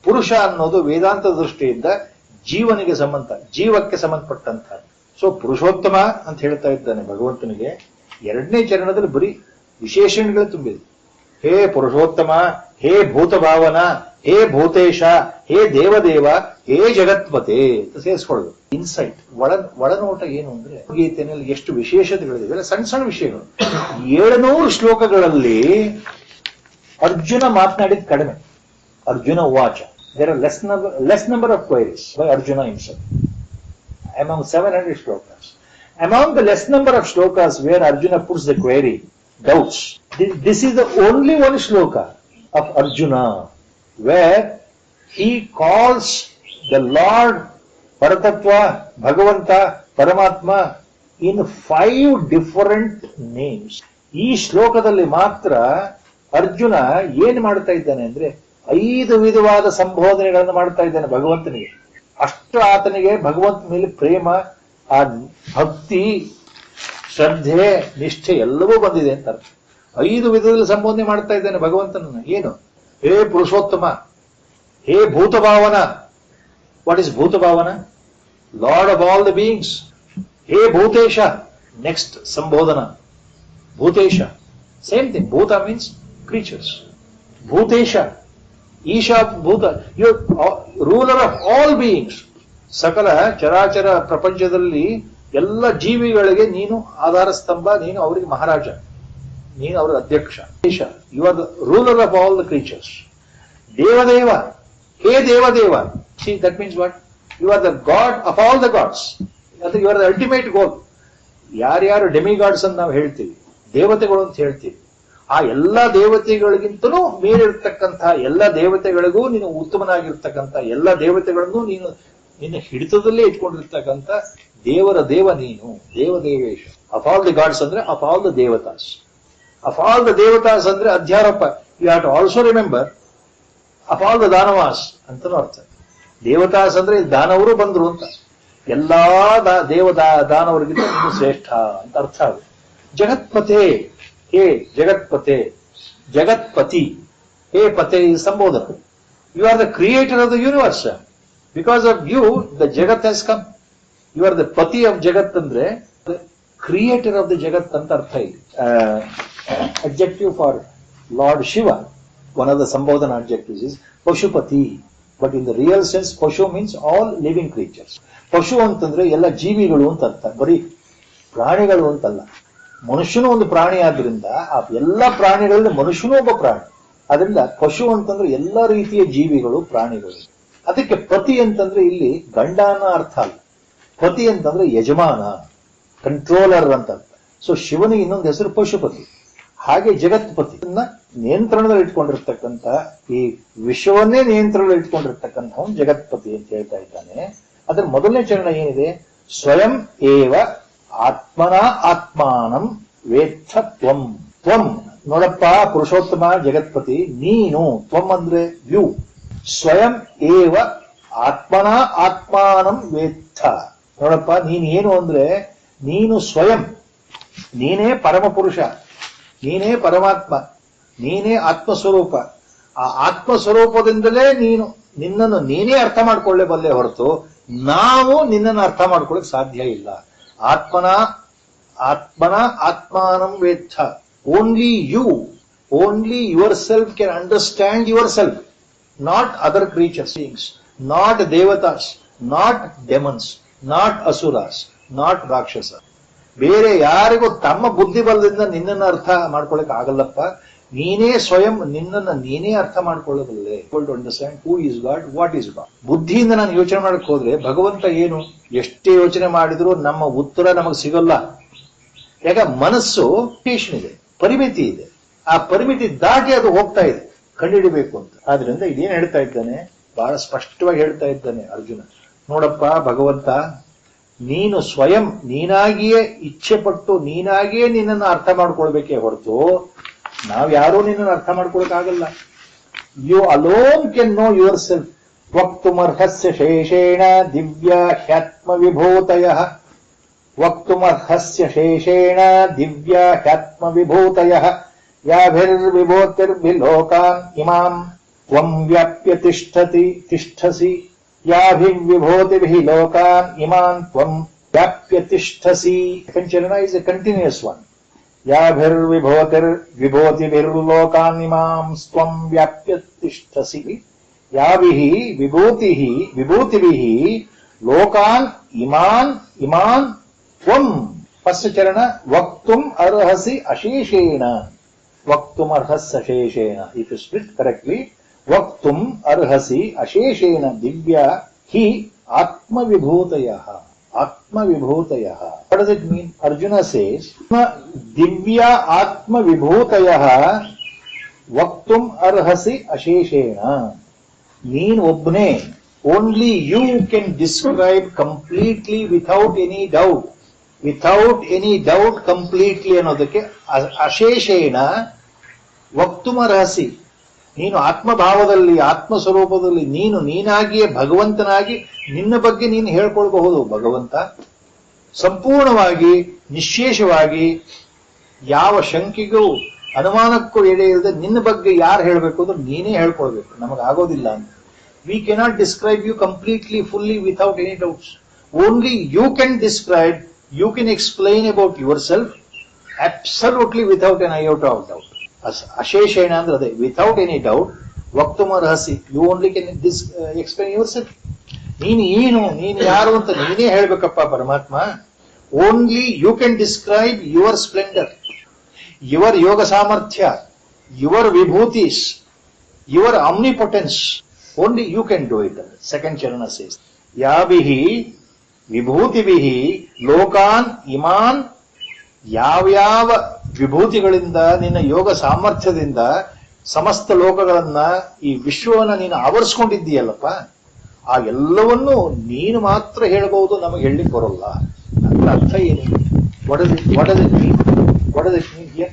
ಪುರುಷ ಅನ್ನೋದು ವೇದಾಂತ ದೃಷ್ಟಿಯಿಂದ ಜೀವನಿಗೆ ಜೀವಕ್ಕೆ ಸಂಬಂಧಪಟ್ಟಂತ. ಸೊ ಪುರುಷೋತ್ತಮ ಅಂತ ಹೇಳ್ತಾ ಇದ್ದಾನೆ ಭಗವಂತನಿಗೆ. ಎರಡನೇ ಚರಣದಲ್ಲಿ ಬರೀ ವಿಶೇಷಣಗಳು ತುಂಬಿದೆ. ಹೇ ಪುರುಷೋತ್ತಮ, ಹೇ ಭೂತ ಭಾವನ, ಹೇ ಭೂತೇಶ, ಹೇ ದೇವದೇವ, ಹೇ ಜಗತ್ಪತೆ ಅಂತ ಸೇರಿಸ್ಕೊಳ್ಳೋದು. ಇನ್ಸೈಟ್, ಒಳನೋಟ ಏನು ಅಂದ್ರೆ, ಗೀತೆಯಲ್ಲಿ ಎಷ್ಟು ವಿಶೇಷತೆಗಳಿವೆ, ಸಣ್ಣ ಸಣ್ಣ ವಿಷಯಗಳು. 700 ಶ್ಲೋಕಗಳಲ್ಲಿ ಅರ್ಜುನ ಮಾತನಾಡಿದ ಕಡಿಮೆ. ಅರ್ಜುನ ವಾಚ. There are less number of queries by Arjuna himself among 700 shlokas. Among the less number of shlokas where Arjuna puts the query, doubts, this is the only one shloka of Arjuna where he calls the Lord Paratatva, Bhagavanta, Paramatma in 5 different names. ಈ ಶ್ಲೋಕದಲ್ಲಿ ಮಾತ್ರ ಅರ್ಜುನ ಏನ್ ಮಾಡ್ತಾ ಇದ್ದಾನೆ ಅಂದ್ರೆ 5 ವಿಧವಾದ ಸಂಬೋಧನೆಗಳನ್ನು ಮಾಡ್ತಾ ಇದ್ದಾನೆ ಭಗವಂತನಿಗೆ. ಅಷ್ಟು ಆತನಿಗೆ ಭಗವಂತ ಮೇಲೆ ಪ್ರೇಮ, ಆ ಭಕ್ತಿ, ಶ್ರದ್ಧೆ, ನಿಷ್ಠೆ ಎಲ್ಲವೂ ಬಂದಿದೆ ಅಂತ ಅರ್ಥ. 5 ವಿಧದಲ್ಲಿ ಸಂಬೋಧನೆ ಮಾಡ್ತಾ ಇದ್ದಾನೆ ಭಗವಂತನನ್ನು. ಏನು? ಹೇ ಪುರುಷೋತ್ತಮ, ಹೇ ಭೂತಭಾವನ. ವಾಟ್ ಇಸ್ ಭೂತಭಾವನ? Lord of all the beings. ಹೇ ಭೂತೇಶ. ನೆಕ್ಸ್ಟ್ ಸಂಬೋಧನ ಭೂತೇಶ. Same thing. ಭೂತ ಮೀನ್ಸ್ ಕ್ರೀಚರ್ಸ್. ಭೂತೇಶ, ಈಶಾ ಭೂತ, you ruler of all beings. ಸಕಲ ಚರಾಚರ ಪ್ರಪಂಚದಲ್ಲಿ ಎಲ್ಲ ಜೀವಿಗಳಿಗೆ ನೀನು ಆಧಾರ ಸ್ತಂಭ, ನೀನು ಅವರಿಗೆ ಮಹಾರಾಜ, ನೀನು ಅವರ ಅಧ್ಯಕ್ಷ. You are the ruler of all the creatures. ದೇವದೇವ, ಹೇ ದೇವದೇವ. See that means what? You are the god of all the gods. ಅದು you are the ultimate goal. ಯಾರ್ಯಾರು ಡೆಮಿಗಾಡ್ಸ್ ಅಂತ ನಾವು ಹೇಳ್ತೀವಿ, ದೇವತೆಗಳು ಅಂತ ಹೇಳ್ತೀವಿ, ಆ ಎಲ್ಲ ದೇವತೆಗಳಿಗಿಂತಲೂ ಮೇಲಿರ್ತಕ್ಕಂತಹ ಎಲ್ಲ ದೇವತೆಗಳಿಗೂ ನೀನು ಉತ್ತಮನಾಗಿರ್ತಕ್ಕಂಥ ಎಲ್ಲ ದೇವತೆಗಳನ್ನು ನೀನು ನಿನ್ನ ಹಿಡಿತದಲ್ಲೇ ಇಟ್ಕೊಂಡಿರ್ತಕ್ಕಂಥ ದೇವರ ದೇವ ನೀನು, ದೇವದೇವೇಶ. ಆಫ್ ಆಲ್ ದಿ ಗಾಡ್ಸ್ ಅಂದ್ರೆ ಆಫ್ ಆಲ್ ದ ದೇವತಾಸ್. ಆಫ್ ಆಲ್ ದ ದೇವತಾಸ್ ಅಂದ್ರೆ ಅಧ್ಯಾರೋಪ. You have to also remember of all the ದಾನವಾಸ್ ಅಂತನೂ ಅರ್ಥ. ದೇವತಾಸ್ ಅಂದ್ರೆ ದಾನವರು ಬಂದ್ರು ಅಂತ. ಎಲ್ಲಾ ದಾನವರಿಗಿಂತ ನೀನು ಶ್ರೇಷ್ಠ ಅಂತ ಅರ್ಥ ಆಗುತ್ತೆ. ಜಗತ್ಪತೆ, ಹೇ ಜಗತ್ಪತೆ, ಜಗತ್ಪತಿ, ಹೇ ಪತೆ ಸಂಬೋಧನ. You are the creator of the universe. Because of you the ಜಗತ್ has come. You are the ಪತಿ ಆಫ್ ಜಗತ್ ಅಂದ್ರೆ ಕ್ರಿಯೇಟರ್ ಆಫ್ ದ ಜಗತ್ ಅಂತ ಅರ್ಥ ಇದೆ. Objective for lord Shiva, one of the ಸಂಬೋಧನ objectives is Pashupati. But in the real sense ಪಶು ಮೀನ್ಸ್ ಆಲ್ ಲಿವಿಂಗ್ ಕ್ರೀಚರ್ಸ್. ಪಶು ಅಂತಂದ್ರೆ ಎಲ್ಲ ಜೀವಿಗಳು ಅಂತ ಅರ್ಥ, ಬರೀ ಪ್ರಾಣಿಗಳು ಅಂತಲ್ಲ. ಮನುಷ್ಯನೂ ಒಂದು ಪ್ರಾಣಿ ಆದ್ರಿಂದ ಆ ಎಲ್ಲ ಪ್ರಾಣಿಗಳಲ್ಲಿ ಮನುಷ್ಯನೂ ಒಬ್ಬ ಪ್ರಾಣಿ. ಅದರಿಂದ ಪಶು ಅಂತಂದ್ರೆ ಎಲ್ಲ ರೀತಿಯ ಜೀವಿಗಳು, ಪ್ರಾಣಿಗಳು. ಅದಕ್ಕೆ ಪತಿ ಅಂತಂದ್ರೆ ಇಲ್ಲಿ ಗಂಡ ಅನ್ನೋ ಅರ್ಥ ಅಲ್ಲ. ಪತಿ ಅಂತಂದ್ರೆ ಯಜಮಾನ, ಕಂಟ್ರೋಲರ್ ಅಂತ ಅರ್ಥ. ಸೊ ಶಿವನಿಗೆ ಇನ್ನೊಂದು ಹೆಸರು ಪಶುಪತಿ. ಹಾಗೆ ಜಗತ್ಪತಿ ನಿಯಂತ್ರಣದಲ್ಲಿ ಇಟ್ಕೊಂಡಿರ್ತಕ್ಕಂಥ, ಈ ವಿಶ್ವವನ್ನೇ ನಿಯಂತ್ರಣದಲ್ಲಿ ಇಟ್ಕೊಂಡಿರ್ತಕ್ಕಂಥ ಜಗತ್ಪತಿ ಅಂತ ಹೇಳ್ತಾ ಇದ್ದಾನೆ. ಅದರ ಮೊದಲನೇ ಚರಣ ಏನಿದೆ? ಸ್ವಯಂ ಏವ ಆತ್ಮನ ಆತ್ಮಾನಂ ವೇತ್ಥ ತ್ವಂ. ತ್ವಂ ನೋಡಪ್ಪ ಪುರುಷೋತ್ತಮ ಜಗತ್ಪತಿ, ನೀನು. ತ್ವಂ ಅಂದ್ರೆ ಯು. ಸ್ವಯಂ ಏವ ಆತ್ಮನ ಆತ್ಮಾನಂ ವೇತ್ಥ. ನೋಡಪ್ಪ ನೀನ್ ಏನು ಅಂದ್ರೆ, ನೀನು ಸ್ವಯಂ, ನೀನೇ ಪರಮ ಪುರುಷ, ನೀನೇ ಪರಮಾತ್ಮ, ನೀನೇ ಆತ್ಮಸ್ವರೂಪ. ಆ ಆತ್ಮಸ್ವರೂಪದಿಂದಲೇ ನೀನು ನಿನ್ನನ್ನು ನೀನೇ ಅರ್ಥ ಮಾಡ್ಕೊಳ್ಳೇಬಲ್ಲೆ ಹೊರತು ನಾವು ನಿನ್ನನ್ನು ಅರ್ಥ ಮಾಡ್ಕೊಳ್ಳಿಕ್ ಸಾಧ್ಯ ಇಲ್ಲ. ಆತ್ಮನ ಆತ್ಮಾನಂ ವೇತ್ಥ. Only you, only your self can understand your self, not other creatures, beings, not ದೇವತಾಸ್, ನಾಟ್ ಡೆಮನ್ಸ್, ನಾಟ್ ಅಸುರಾಸ್, ನಾಟ್ ರಾಕ್ಷಸ. ಬೇರೆ ಯಾರಿಗೂ ತಮ್ಮ ಬುದ್ಧಿ ಬಲದಿಂದ ನಿನ್ನನ್ನು ಅರ್ಥ ಮಾಡ್ಕೊಳ್ಳಕ್ ಆಗಲ್ಲಪ್ಪ. ನೀನೇ ಸ್ವಯಂ ನಿನ್ನನ್ನು ನೀನೇ ಅರ್ಥ ಮಾಡ್ಕೊಳ್ಳಬಲ್ಲೆ. To understand who is god, what is god. ಬುದ್ಧಿಯಿಂದ ನಾನು ಯೋಚನೆ ಮಾಡಕ್ ಹೋದ್ರೆ ಭಗವಂತ ಏನು, ಎಷ್ಟೇ ಯೋಚನೆ ಮಾಡಿದ್ರು ನಮ್ಮ ಉತ್ತರ ನಮಗೆ ಸಿಗಲ್ಲ. ಯಾಕ ಮನಸ್ಸು ಲಿಮಿಟೇಷನ್ ಇದೆ, ಪರಿಮಿತಿ ಇದೆ. ಆ ಪರಿಮಿತಿ ದಾಟಿ ಅದು ಹೋಗ್ತಾ ಇದೆ, ಕಂಡುಹಿಡಿಬೇಕು ಅಂತ. ಆದ್ರಿಂದ ಇದೇನ್ ಹೇಳ್ತಾ ಇದ್ದಾನೆ, ಬಹಳ ಸ್ಪಷ್ಟವಾಗಿ ಹೇಳ್ತಾ ಇದ್ದಾನೆ ಅರ್ಜುನ. ನೋಡಪ್ಪ ಭಗವಂತ, ನೀನು ಸ್ವಯಂ ನೀನಾಗಿಯೇ ಇಚ್ಛೆ ಪಟ್ಟು ನೀನಾಗಿಯೇ ನಿನ್ನನ್ನು ಅರ್ಥ ಮಾಡ್ಕೊಳ್ಬೇಕೇ ಹೊರತು ನಾವ್ಯಾರೂ ನಿನ್ನನ್ನು ಅರ್ಥ ಮಾಡ್ಕೊಳಕ್ಕಾಗಲ್ಲ. You alone can know your self. ವಕ್ತುಮರ್ಹಸ್ಯ ಶೇಷೇಣ ದಿವ್ಯ ಹ್ಯಾತ್ಮ ವಿಭೂತಯಃ. ವಕ್ತುಮರ್ಹಸ್ಯ ಶೇಷೇಣ ದಿವ್ಯ ಹ್ಯಾತ್ಮ ವಿಭೂತಯಃ. ಯಾಭಿರ್ವಿಭೂತಿರ್ವಿಲೋಕಾನ್ ಇಮಾಂ ತ್ವಂ ವ್ಯಾಪ್ಯ ತಿಷ್ಠಸಿ. ಯಾಭಿರ್ವಿಭೂತಿಭಿಃ ಲೋಕಾನ್ ಇಮಾನ್ ತ್ವಂ ವ್ಯಾಪ್ಯ ತಿಷ್ಠಸಿ. Second charana is a continuous one. ಯಾಭಿರ್ವಿಭೂತಿರ್ವಿಭೂತಿಭಿರ್ಲೋಕಾನ್ Imam ತ್ವಂ ವ್ಯಾಪ್ಯ ತಿಷ್ಠಸಿ. ಯಾಭಿಃ ವಿಭೂತಿಭಿಃ ಲೋಕಾನ್ ಇಮಾನ್ ತ್ವಂ. ಫಸ್ಟ್ ಚರಣ ವಕ್ತುಂ ಅರ್ಹಸಿ ಅಶೇಷೇಣ. ವಕ್ತುಂ ಅರ್ಹಸ್ಯ ಶೇಷೇಣ. ಇಫ್ ಯು ಸ್ಪ್ಲಿಟ್ ಕರೆಕ್ಟ್ಲಿ, ವಕ್ತುಂ ಅರ್ಹಸಿ ಅಶೇಷೇಣ ದಿವ್ಯ ಹಿ ಆತ್ಮವಿಭೂತಯಃ. ಆತ್ಮವಿಭೂತಯಃ. What does it mean? Arjuna says ದಿವ್ಯ ಆತ್ಮವಿಭೂತಯಃ ವಕ್ತುಂ ಅರ್ಹಸಿ ಅಶೇಷೇಣ. ನೀನ್ ಒಬ್ಬನೇ, only you can describe completely without any doubt. Without any doubt completely ಅನ್ನೋದಕ್ಕೆ ಅಶೇಷೇಣ ವಕ್ತುಂ ಅರ್ಹಸಿ. ನೀನು ಆತ್ಮಭಾವದಲ್ಲಿ, ಆತ್ಮಸ್ವರೂಪದಲ್ಲಿ ನೀನು ನೀನಾಗಿಯೇ ಭಗವಂತನಾಗಿ ನಿನ್ನ ಬಗ್ಗೆ ನೀನು ಹೇಳ್ಕೊಳ್ಬಹುದು. ಭಗವಂತ ಸಂಪೂರ್ಣವಾಗಿ ನಿಶ್ಶೇಷವಾಗಿ ಯಾವ ಶಂಕೆಗೂ ಅನುಮಾನಕ್ಕೂ ಎಡೆ ಇಲ್ಲದೆ ನಿನ್ನ ಬಗ್ಗೆ ಯಾರು ಹೇಳಬೇಕು ಅಂದ್ರೆ ನೀನೇ ಹೇಳ್ಕೊಳ್ಬೇಕು. ನಮಗಾಗೋದಿಲ್ಲ ಅಂತ. We cannot describe you completely, fully, without any doubts. Only you can describe, you can explain about yourself absolutely without an iota of doubt. Asheshena ಅಂದ್ರೆ ಅದೇ, without any doubt, ವಕ್ತುಮರ್ಹಸಿ, you only can explain yourself. ನೀನು ಏನು, ನೀನು ಯಾರು ಅಂತ ನೀನೇ ಹೇಳ್ಬೇಕಪ್ಪ ಪರಮಾತ್ಮ. Only you can describe your splendor, your yoga samarthya, your vibhutis, your omnipotence. Only you can do it. Second Charana says, Yabihi vibhutibihi lokan iman, ಯಾವ್ಯಾವ ವಿಭೂತಿಗಳಿಂದ ನಿನ್ನ ಯೋಗ ಸಾಮರ್ಥ್ಯದಿಂದ ಸಮಸ್ತ ಲೋಕಗಳನ್ನ, ಈ ವಿಶ್ವವನ್ನ ನೀನು ಆವರಿಸ್ಕೊಂಡಿದ್ದೀಯಲ್ಲಪ್ಪ, ಆ ಎಲ್ಲವನ್ನೂ ನೀನು ಮಾತ್ರ ಹೇಳಬಹುದು, ನಮಗೆ ಹೇಳಲಿಕ್ಕೆ ಬರೋಲ್ಲ. ಅದರ ಅರ್ಥ ಏನು? What does it mean? What does it mean here?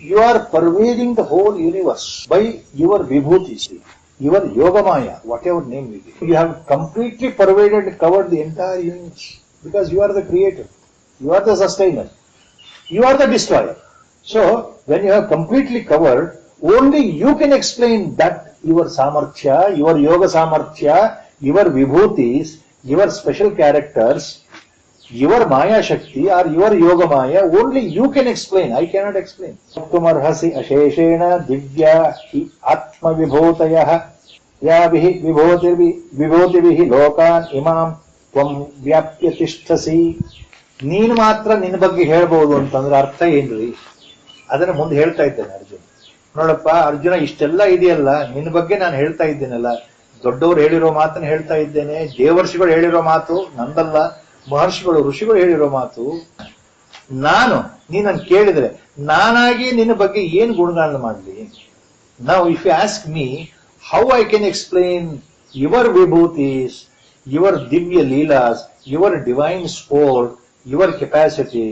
You are pervading the whole universe by your vibhutis, your yogamaya, whatever name you give. You have completely pervaded, covered the entire universe, because you are the creator, you are the sustainer, you are the destroyer. So when you have completely covered, only you can explain that your samarthya, your yoga samarthya, your vibhutis, your special characters, your maya shakti or your yoga maya, only you can explain. I cannot explain. Tumarhasi asheshena divya hi atma vibhutayah yabihi vibhutibihi lokan imam tvam vyapya tishtasi. ನೀನು ಮಾತ್ರ ನಿನ್ನ ಬಗ್ಗೆ ಹೇಳ್ಬಹುದು ಅಂತಂದ್ರೆ ಅರ್ಥ ಏನ್ರಿ? ಅದನ್ನ ಮುಂದೆ ಹೇಳ್ತಾ ಇದ್ದೇನೆ ಅರ್ಜುನ. ನೋಡಪ್ಪ ಅರ್ಜುನ, ಇಷ್ಟೆಲ್ಲ ಇದೆಯಲ್ಲ, ನಿನ್ನ ಬಗ್ಗೆ ನಾನು ಹೇಳ್ತಾ ಇದ್ದೇನಲ್ಲ, ದೊಡ್ಡವರು ಹೇಳಿರೋ ಮಾತನ್ನ ಹೇಳ್ತಾ ಇದ್ದೇನೆ, ದೇವರ್ಷಿಗಳು ಹೇಳಿರೋ ಮಾತು ನಂದಲ್ಲ, ಮಹರ್ಷಿಗಳು ಋಷಿಗಳು ಹೇಳಿರೋ ಮಾತು. ನೀನನ್ನು ಕೇಳಿದ್ರೆ ನಾನಾಗಿ ನಿನ್ನ ಬಗ್ಗೆ ಏನು ಗುಣಗಾನ ಮಾಡಲಿ? Now if you ask me how I can explain your vibhutis, your divya leelas, your divine sport, your capacity,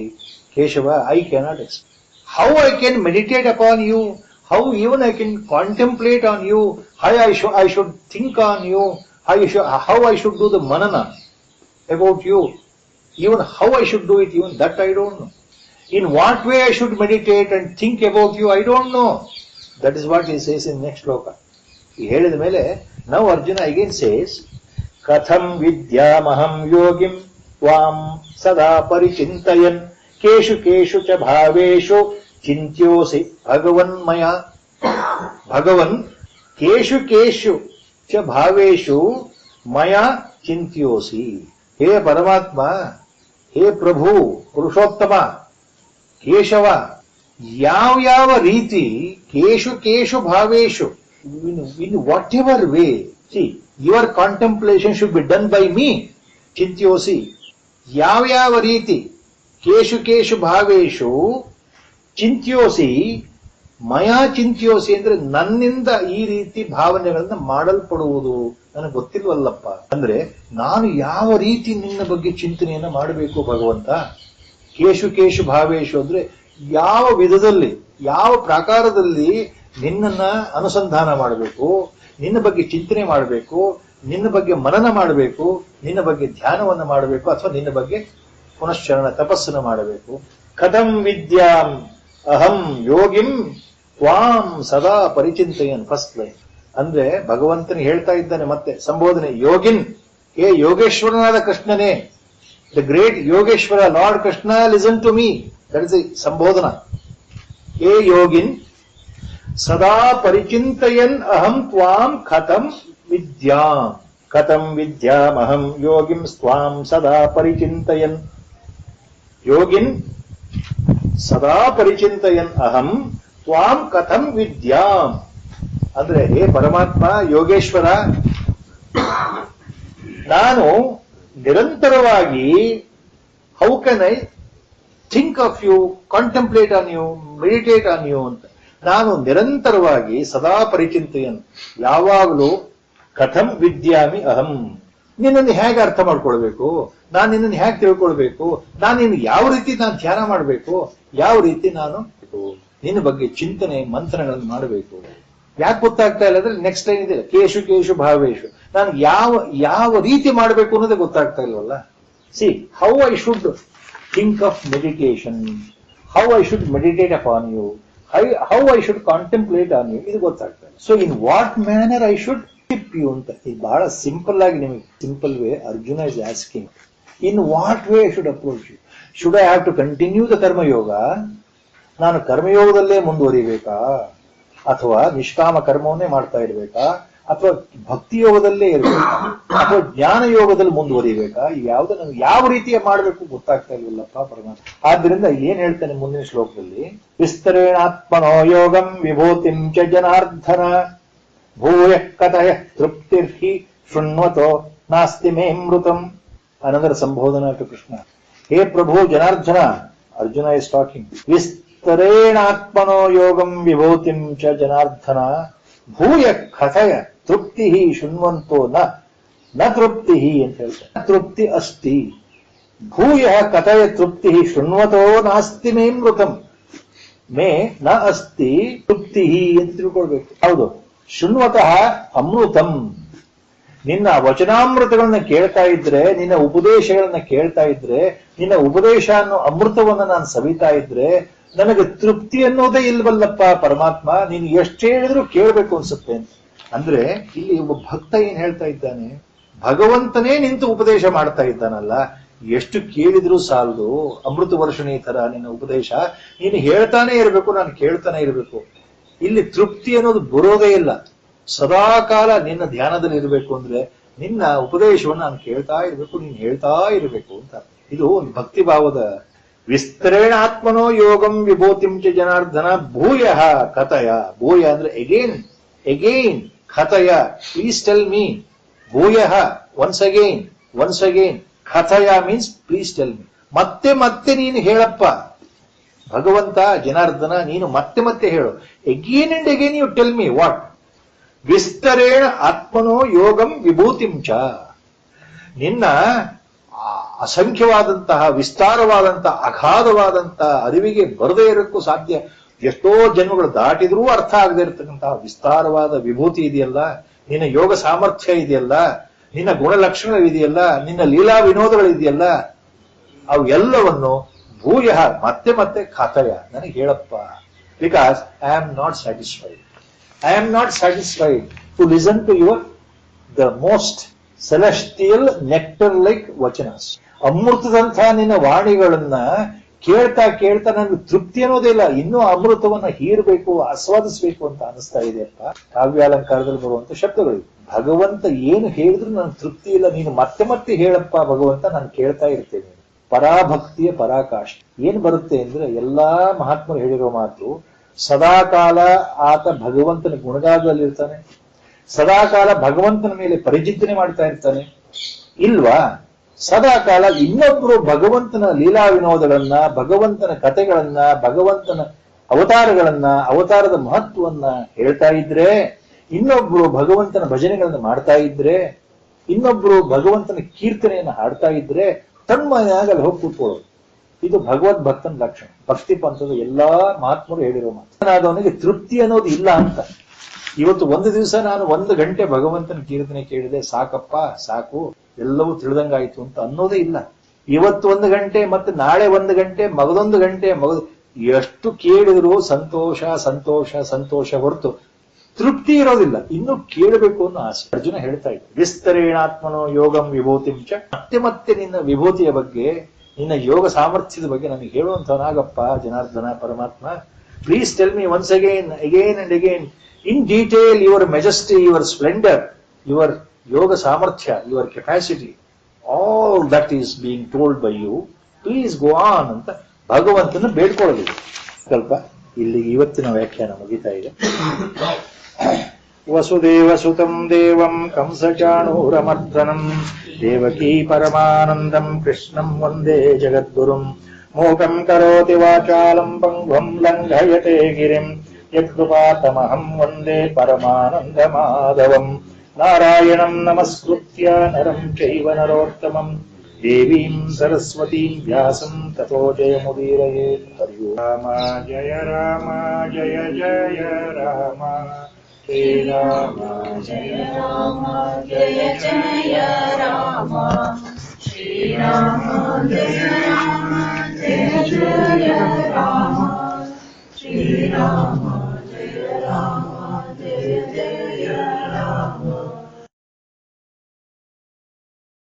Keshava, I cannot explain. How I can meditate upon you, how even I can contemplate on you, how I should think on you, how I should do the manana about you, even how I should do it, even that I don't know. In what way I should meditate and think about you, I don't know. That is what he says in next shloka. He ಹೇಳಿದ ಮೇಲೆ now Arjuna again says, Katham vidyamaham yogim tvam sada parichintayan keshu keshu cha bhaveshu chintyosi bhagavan maya. Bhagavan keshu keshu cha bhaveshu maya chintyosi. ಹೇ ಪರಮಾತ್ಮ, ಹೇ ಪ್ರಭು ಪುರುಷೋತ್ತಮ ಕೇಶವ, ಯಾವ ರೀತಿ ಕೇಶು ಕೇಶು ಭಾವೇಶು, in what ever way, see your contemplation should be done by me, ಚಿಂತ್ಯೋಸಿ. ಯಾವ ರೀತಿ ಕೇಶು ಕೇಶು ಭಾವೇಶು ಚಿಂತ್ಯೋಸಿ ಮಯಾ ಚಿಂತ್ಯೋಸಿ ಅಂದ್ರೆ ನನ್ನಿಂದ ಈ ರೀತಿ ಭಾವನೆಗಳನ್ನ ಮಾಡಲ್ಪಡುವುದು ನನಗೆ ಗೊತ್ತಿಲ್ವಲ್ಲಪ್ಪ. ಅಂದ್ರೆ ನಾನು ಯಾವ ರೀತಿ ನಿನ್ನ ಬಗ್ಗೆ ಚಿಂತನೆಯನ್ನ ಮಾಡಬೇಕು ಭಗವಂತ? ಕೇಶು ಕೇಶು ಭಾವೇಶು ಅಂದ್ರೆ ಯಾವ ವಿಧದಲ್ಲಿ, ಯಾವ ಪ್ರಕಾರದಲ್ಲಿ ನಿನ್ನನ್ನ ಅನುಸಂಧಾನ ಮಾಡಬೇಕು, ನಿನ್ನ ಬಗ್ಗೆ ಚಿಂತನೆ ಮಾಡಬೇಕು, ನಿನ್ನ ಬಗ್ಗೆ ಮನನ ಮಾಡಬೇಕು, ನಿನ್ನ ಬಗ್ಗೆ ಧ್ಯಾನವನ್ನ ಮಾಡಬೇಕು, ಅಥವಾ ನಿನ್ನ ಬಗ್ಗೆ ಪುನಶ್ಚರಣ ತಪಸ್ಸನ್ನು ಮಾಡಬೇಕು. ಕಥಂ ವಿದ್ಯಾಂ ಅಹಂ ಯೋಗಿಂ ತ್ವಾಂ ಸದಾ ಪರಿಚಿಂತೆಯನ್. ಫಸ್ಟ್ ಲೈನ್ ಅಂದ್ರೆ ಭಗವಂತನ ಹೇಳ್ತಾ ಇದ್ದಾನೆ, ಮತ್ತೆ ಸಂಬೋಧನೆ. ಯೋಗಿನ್, ಹೇ ಯೋಗೇಶ್ವರನಾದ ಕೃಷ್ಣನೇ, the great Yogeshwara lord Krishna, listen to me. That is ಸಂಬೋಧನಾ. ಹೇ ಯೋಗಿನ್ ಸದಾ ಪರಿಚಿಂತಯನ್ ಅಹಂ ತ್ವಾಂ ಕಥಂ ವಿದ್ಯಾಂ. ಕಥಂ ವಿದ್ಯಾಂ ಅಹಂ ಯೋಗಿಂ ತ್ವಾಂ ಸದಾ ಪರಿಚಿಂತಯನ್. ಯೋಗಿನ್ ಸದಾ ಪರಿಚಿಂತಯನ್ ಅಹಂ ತ್ವಾಂ ಕಥಂ ವಿದ್ಯಾಂ ಅಂದ್ರೆ, ಹೇ ಪರಮಾತ್ಮ ಯೋಗೇಶ್ವರ, ನಾನು ನಿರಂತರವಾಗಿ how can I think of you, contemplate on you, meditate on you ಅಂತ ನಾನು ನಿರಂತರವಾಗಿ ಸದಾ ಪರಿಚಿಂತೆಯನ್, ಯಾವಾಗಲೂ ಕಥಂ ವಿದ್ಯಾಮಿ ಅಹಂ, ನಿನ್ನನ್ನು ಹೇಗೆ ಅರ್ಥ ಮಾಡ್ಕೊಳ್ಬೇಕು, ನಾನು ನಿನ್ನನ್ನು ಹೇಗೆ ತಿಳ್ಕೊಳ್ಬೇಕು, ನಾನು ನಿನ್ನ ಯಾವ ರೀತಿ ನಾನು ಧ್ಯಾನ ಮಾಡಬೇಕು, ಯಾವ ರೀತಿ ನಾನು ನಿನ್ನ ಬಗ್ಗೆ ಚಿಂತನೆ ಮಂಥನಗಳನ್ನು ಮಾಡಬೇಕು. ಯಾಕೆ ಗೊತ್ತಾಗ್ತಾ ಇಲ್ಲ ಅಂದ್ರೆ ನೆಕ್ಸ್ಟ್ ಲೈನ್ ಇದೆ, ಕೇಶು ಕೇಶು ಭಾವೇಶು. ನಾನು ಯಾವ ರೀತಿ ಮಾಡಬೇಕು ಅನ್ನೋದೇ ಗೊತ್ತಾಗ್ತಾ ಇಲ್ವಲ್ಲ. See how I should think of meditation, how I should meditate upon you, how I should contemplate on you ಇದು ಗೊತ್ತಾಗ್ತದೆ. So in what manner I should tip you ಅಂತ ಇದು ಬಹಳ ಸಿಂಪಲ್ ಆಗಿ ನಿಮಗೆ simple way Arjuna is asking in what way I should approach you. Should I have to continue the karmayoga? ನಾನು ಕರ್ಮಯೋಗದಲ್ಲೇ ಮುಂದುವರಿಬೇಕಾ, ಅಥವಾ ನಿಷ್ಕಾಮ ಕರ್ಮವನ್ನೇ ಮಾಡ್ತಾ ಇರ್ಬೇಕಾ, ಅಥವಾ ಭಕ್ತಿ ಯೋಗದಲ್ಲೇ ಇರಬೇಕಾ, ಅಥವಾ ಜ್ಞಾನ ಯೋಗದಲ್ಲಿ ಮುಂದುವರಿಬೇಕಾ? ಯಾವ್ದು ನನಗೆ ಯಾವ ರೀತಿಯ ಮಾಡಬೇಕು ಗೊತ್ತಾಗ್ತಾ ಇಲ್ವಲ್ಲಪ್ಪ ಪರಮಾತ್ಮ. ಆದ್ರಿಂದ ಏನ್ ಹೇಳ್ತಾನೆ ಮುಂದಿನ ಶ್ಲೋಕದಲ್ಲಿ, ವಿಸ್ತರೇಣಾತ್ಮನೋ ಯೋಗಂ ವಿಭೂತಿಂ ಚ ಜನಾರ್ದನ ಭೂಯ ಕಥಯ ತೃಪ್ತಿರ್ಹಿ ಶೃಣ್ವತೋ ನಾಸ್ತಿ ಮೇ ಮೃತಂ. ಅನಂತರ ಸಂಬೋಧನಾ ಟು ಕೃಷ್ಣ. ಹೇ ಪ್ರಭು ಜನಾರ್ದನ, ಅರ್ಜುನ ಇಸ್ ಟಾಕಿಂಗ್, ವಿಸ್ತರೇಣಾತ್ಮನೋ ಯೋಗಂ ವಿಭೂತಿಂ ಚ ಜನಾರ್ದನ ಭೂಯ ಕಥಯ ತೃಪ್ತಿ ಶೃಣ್ವಂತೋ ನ ತೃಪ್ತಿ ಅಂತ ಹೇಳ್ತಾರೆ. ತೃಪ್ತಿ ಅಸ್ತಿ ಭೂಯ ಕಥಯ ತೃಪ್ತಿ ಶೃಣ್ವತೋ ನಾಸ್ತಿ ಮೇ ಮೃತಂ. ಮೇ ನ ಅಸ್ತಿ ತೃಪ್ತಿ ಅಂತ ತಿಳ್ಕೊಳ್ಬೇಕು. ಹೌದು, ಶೃಣ್ವತಃ ಅಮೃತಂ. ನಿನ್ನ ವಚನಾಮೃತಗಳನ್ನ ಕೇಳ್ತಾ ಇದ್ರೆ, ನಿನ್ನ ಉಪದೇಶಗಳನ್ನ ಕೇಳ್ತಾ ಇದ್ರೆ, ನಿನ್ನ ಉಪದೇಶ ಅನ್ನೋ ಅಮೃತವನ್ನ ನಾನು ಸವಿತಾ ಇದ್ರೆ ನನಗೆ ತೃಪ್ತಿ ಅನ್ನೋದೇ ಇಲ್ವಲ್ಲಪ್ಪ ಪರಮಾತ್ಮ. ನೀನು ಎಷ್ಟು ಹೇಳಿದ್ರು ಕೇಳಬೇಕು ಅನ್ಸುತ್ತೆ ಅಂತ. ಅಂದ್ರೆ ಇಲ್ಲಿ ಒಬ್ಬ ಭಕ್ತ ಏನ್ ಹೇಳ್ತಾ ಇದ್ದಾನೆ, ಭಗವಂತನೇ ನಿಂತು ಉಪದೇಶ ಮಾಡ್ತಾ ಇದ್ದಾನಲ್ಲ, ಎಷ್ಟು ಕೇಳಿದ್ರು ಸಾಲದು. ಅಮೃತ ವರ್ಷಣಿ ತರ ನಿನ್ನ ಉಪದೇಶ, ನೀನು ಹೇಳ್ತಾನೆ ಇರಬೇಕು, ನಾನು ಕೇಳ್ತಾನೆ ಇರಬೇಕು. ಇಲ್ಲಿ ತೃಪ್ತಿ ಅನ್ನೋದು ಬರೋದೇ ಇಲ್ಲ. ಸದಾಕಾಲ ನಿನ್ನ ಧ್ಯಾನದಲ್ಲಿ ಇರಬೇಕು ಅಂದ್ರೆ ನಿನ್ನ ಉಪದೇಶವನ್ನು ನಾನು ಕೇಳ್ತಾ ಇರಬೇಕು, ನೀನು ಹೇಳ್ತಾ ಇರಬೇಕು ಅಂತ. ಇದು ಒಂದು ಭಕ್ತಿ ಭಾವದ. ವಿಸ್ತರೇಣ ಆತ್ಮನೋ ಯೋಗಂ ವಿಭೂತಿಂ ಚ ಜನಾರ್ದನ ಭೂಯ ಕಥಯ. ಭೂಯ ಅಂದ್ರೆ ಎಗೇನ್ ಎಗೇನ್, ಕಥಯ ಪ್ಲೀಸ್ ಟೆಲ್ ಮೀ. ಭೂಯ ಒನ್ಸ್ ಅಗೇನ್, ಕಥಯ ಮೀನ್ಸ್ ಪ್ಲೀಸ್ ಟೆಲ್ ಮೀ. ಮತ್ತೆ ಮತ್ತೆ ನೀನು ಹೇಳಪ್ಪ ಭಗವಂತ ಜನಾರ್ದನ, ನೀನು ಮತ್ತೆ ಮತ್ತೆ ಹೇಳು. Again and again you tell me what. ವಿಸ್ತರೇಣ ಆತ್ಮನೋ ಯೋಗಂ ವಿಭೂತಿಂ ಚ. ನಿನ್ನ ಅಸಂಖ್ಯವಾದಂತಹ ವಿಸ್ತಾರವಾದಂತಹ ಅಗಾಧವಾದಂತಹ ಅರಿವಿಗೆ ಬರದೇ ಇರಕ್ಕೂ ಸಾಧ್ಯ. ಎಷ್ಟೋ ಜನ್ಮಗಳು ದಾಟಿದ್ರೂ ಅರ್ಥ ಆಗದೆ ಇರತಕ್ಕಂತಹ ವಿಸ್ತಾರವಾದ ವಿಭೂತಿ ಇದೆಯಲ್ಲ, ನಿನ್ನ ಯೋಗ ಸಾಮರ್ಥ್ಯ ಇದೆಯಲ್ಲ, ನಿನ್ನ ಗುಣಲಕ್ಷಣಗಳಿದೆಯಲ್ಲ, ನಿನ್ನ ಲೀಲಾ ವಿನೋದಗಳಿದೆಯಲ್ಲ, ಅವು ಎಲ್ಲವನ್ನು ಭೂಯ ಮತ್ತೆ ಮತ್ತೆ ಕಥಯ ನನಗೆ ಹೇಳಪ್ಪ. Because I am not satisfied. I am not satisfied to listen to the most celestial nectar-like vachanas. ಅಮೃತದಂಥ ನಿನ್ನ ವಾಣಿಗಳನ್ನ ಕೇಳ್ತಾ ಕೇಳ್ತಾ ನನಗೆ ತೃಪ್ತಿ ಅನ್ನೋದೇ ಇಲ್ಲ. ಇನ್ನೂ ಅಮೃತವನ್ನ ಹೀರಬೇಕು, ಆಸ್ವಾದಿಸಬೇಕು ಅಂತ ಅನಿಸ್ತಾ ಇದೆಯಪ್ಪ. ಕಾವ್ಯಾಲಂಕಾರದಲ್ಲಿ ಬರುವಂತ ಶಬ್ದಗಳು. ಭಗವಂತ ಏನು ಹೇಳಿದ್ರು ನನಗೆ ತೃಪ್ತಿ ಇಲ್ಲ, ನೀನು ಮತ್ತೆ ಮತ್ತೆ ಹೇಳಪ್ಪ ಭಗವಂತ, ನಾನು ಕೇಳ್ತಾ ಇರ್ತೇನೆ. ಪರಾಭಕ್ತಿಯ ಪರಾಕಾಷ್ಠೆ ಏನ್ ಬರುತ್ತೆ ಅಂದ್ರೆ, ಎಲ್ಲಾ ಮಹಾತ್ಮರು ಹೇಳಿರೋ ಮಾತು, ಸದಾಕಾಲ ಆತ ಭಗವಂತನ ಗುಣಗಾನದಲ್ಲಿರ್ತಾನೆ, ಸದಾಕಾಲ ಭಗವಂತನ ಮೇಲೆ ಪರಿಚಿತ್ತನೆ ಮಾಡ್ತಾ ಇರ್ತಾನೆ ಇಲ್ವಾ? ಸದಾಕಾಲ ಇನ್ನೊಬ್ರು ಭಗವಂತನ ಲೀಲಾ ವಿನೋದಗಳನ್ನ, ಭಗವಂತನ ಕಥೆಗಳನ್ನ, ಭಗವಂತನ ಅವತಾರಗಳನ್ನ, ಅವತಾರದ ಮಹತ್ವವನ್ನ ಹೇಳ್ತಾ ಇದ್ರೆ, ಇನ್ನೊಬ್ರು ಭಗವಂತನ ಭಜನೆಗಳನ್ನ ಮಾಡ್ತಾ ಇದ್ರೆ, ಇನ್ನೊಬ್ರು ಭಗವಂತನ ಕೀರ್ತನೆಯನ್ನ ಹಾಡ್ತಾ ಇದ್ರೆ ತನ್ಮಯಾಗಲ್ಲಿ ಹೋಗಿ ಕೂತ್ಕೊಳ್ಳೋದು. ಇದು ಭಗವದ್ ಭಕ್ತನ ಲಕ್ಷಣ. ಭಕ್ತಿ ಪಂಥದ ಎಲ್ಲಾ ಮಹಾತ್ಮರು ಹೇಳಿರೋ ಮಾತು. ಅವನಿಗೆ ತೃಪ್ತಿ ಅನ್ನೋದು ಇಲ್ಲ ಅಂತ. ಇವತ್ತು ಒಂದು ದಿವಸ ನಾನು 1 ಗಂಟೆ ಭಗವಂತನ ಕೀರ್ತನೆ ಕೇಳಿದೆ, ಸಾಕಪ್ಪ ಸಾಕು, ಎಲ್ಲವೂ ತಿಳಿದಂಗಾಯ್ತು ಅಂತ ಅನ್ನೋದೇ ಇಲ್ಲ. ಇವತ್ತು 1 ಗಂಟೆ, ಮತ್ತೆ ನಾಳೆ 1 ಗಂಟೆ, ಮಗದೊಂದು ಗಂಟೆ, ಎಷ್ಟು ಕೇಳಿದ್ರು ಸಂತೋಷ ಸಂತೋಷ ಸಂತೋಷ ಹೊರತು ತೃಪ್ತಿ ಇರೋದಿಲ್ಲ. ಇನ್ನು ಕೇಳಬೇಕು ಅನ್ನೋ ಆಸೆ. ಅರ್ಜುನ ಹೇಳ್ತಾ ಇದ್ದ, ವಿಸ್ತರೇಣಾತ್ಮನೋ ಯೋಗಂ ವಿಭೂತಿಂ ಚ. ಮತ್ತೆ ಮತ್ತೆ ನಿನ್ನ ವಿಭೂತಿಯ ಬಗ್ಗೆ, ನಿನ್ನ ಯೋಗ ಸಾಮರ್ಥ್ಯದ ಬಗ್ಗೆ ನನಗೆ ಹೇಳುವಂತವನಾಗಪ್ಪ ಜನಾರ್ದನ ಪರಮಾತ್ಮ. Please tell me once again and again in detail your majesty, your splendour, your ಯೋಗ ಸಾಮರ್ಥ್ಯ, your capacity, all that is being told by you. Please go on ಅಂತ ಭಗವಂತನ ಬೇಡ್ಕೊಳ್ಳೋದು. ಸ್ವಲ್ಪ ಇಲ್ಲಿಗೆ ಇವತ್ತಿನ ವ್ಯಾಖ್ಯಾನ ಮುಗಿತಾ ಇದೆ. ವಸುದೇವ ಸುತಂ ದೇವಂ ಕಂಸಚಾಣೂರಮರ್ದನಂ ದೇವಕೀ ಪರಮಾನಂದಂ ಕೃಷ್ಣಂ ವಂದೇ ಜಗದ್ಗುರುಂ. ಮೂಕಂ ಕರೋತಿ ವಾಚಾಲಂ ಪಂಗ್ವಂ ಲಂಘಯತೆ ಗಿರಿಂ ಯತ್ಕೃಪಾತಮಹಂ ವಂದೇ ಪರಮಾನಂದ ಮಾಧವಂ. ನಾರಾಯಣಂ ನಮಸ್ಕೃತ್ಯ ನರಂ ಚೈವ ನರೋತ್ತಮಂ ದೇವೀಂ ಸರಸ್ವತೀಂ ವ್ಯಾಸಂ ತತೋ ಜಯಮುದೀರಯೇತ್. ಹರಿ ಓಂ. ರಾಮ ಜಯ ಜಯ ರಾಮ, ಶ್ರೀ ರಾಮ ಜಯ ಜಯ ರಾಮ, ಶ್ರೀ ರಾಮ ಜಯ ಜಯ ರಾಮ, ಶ್ರೀ ರಾಮ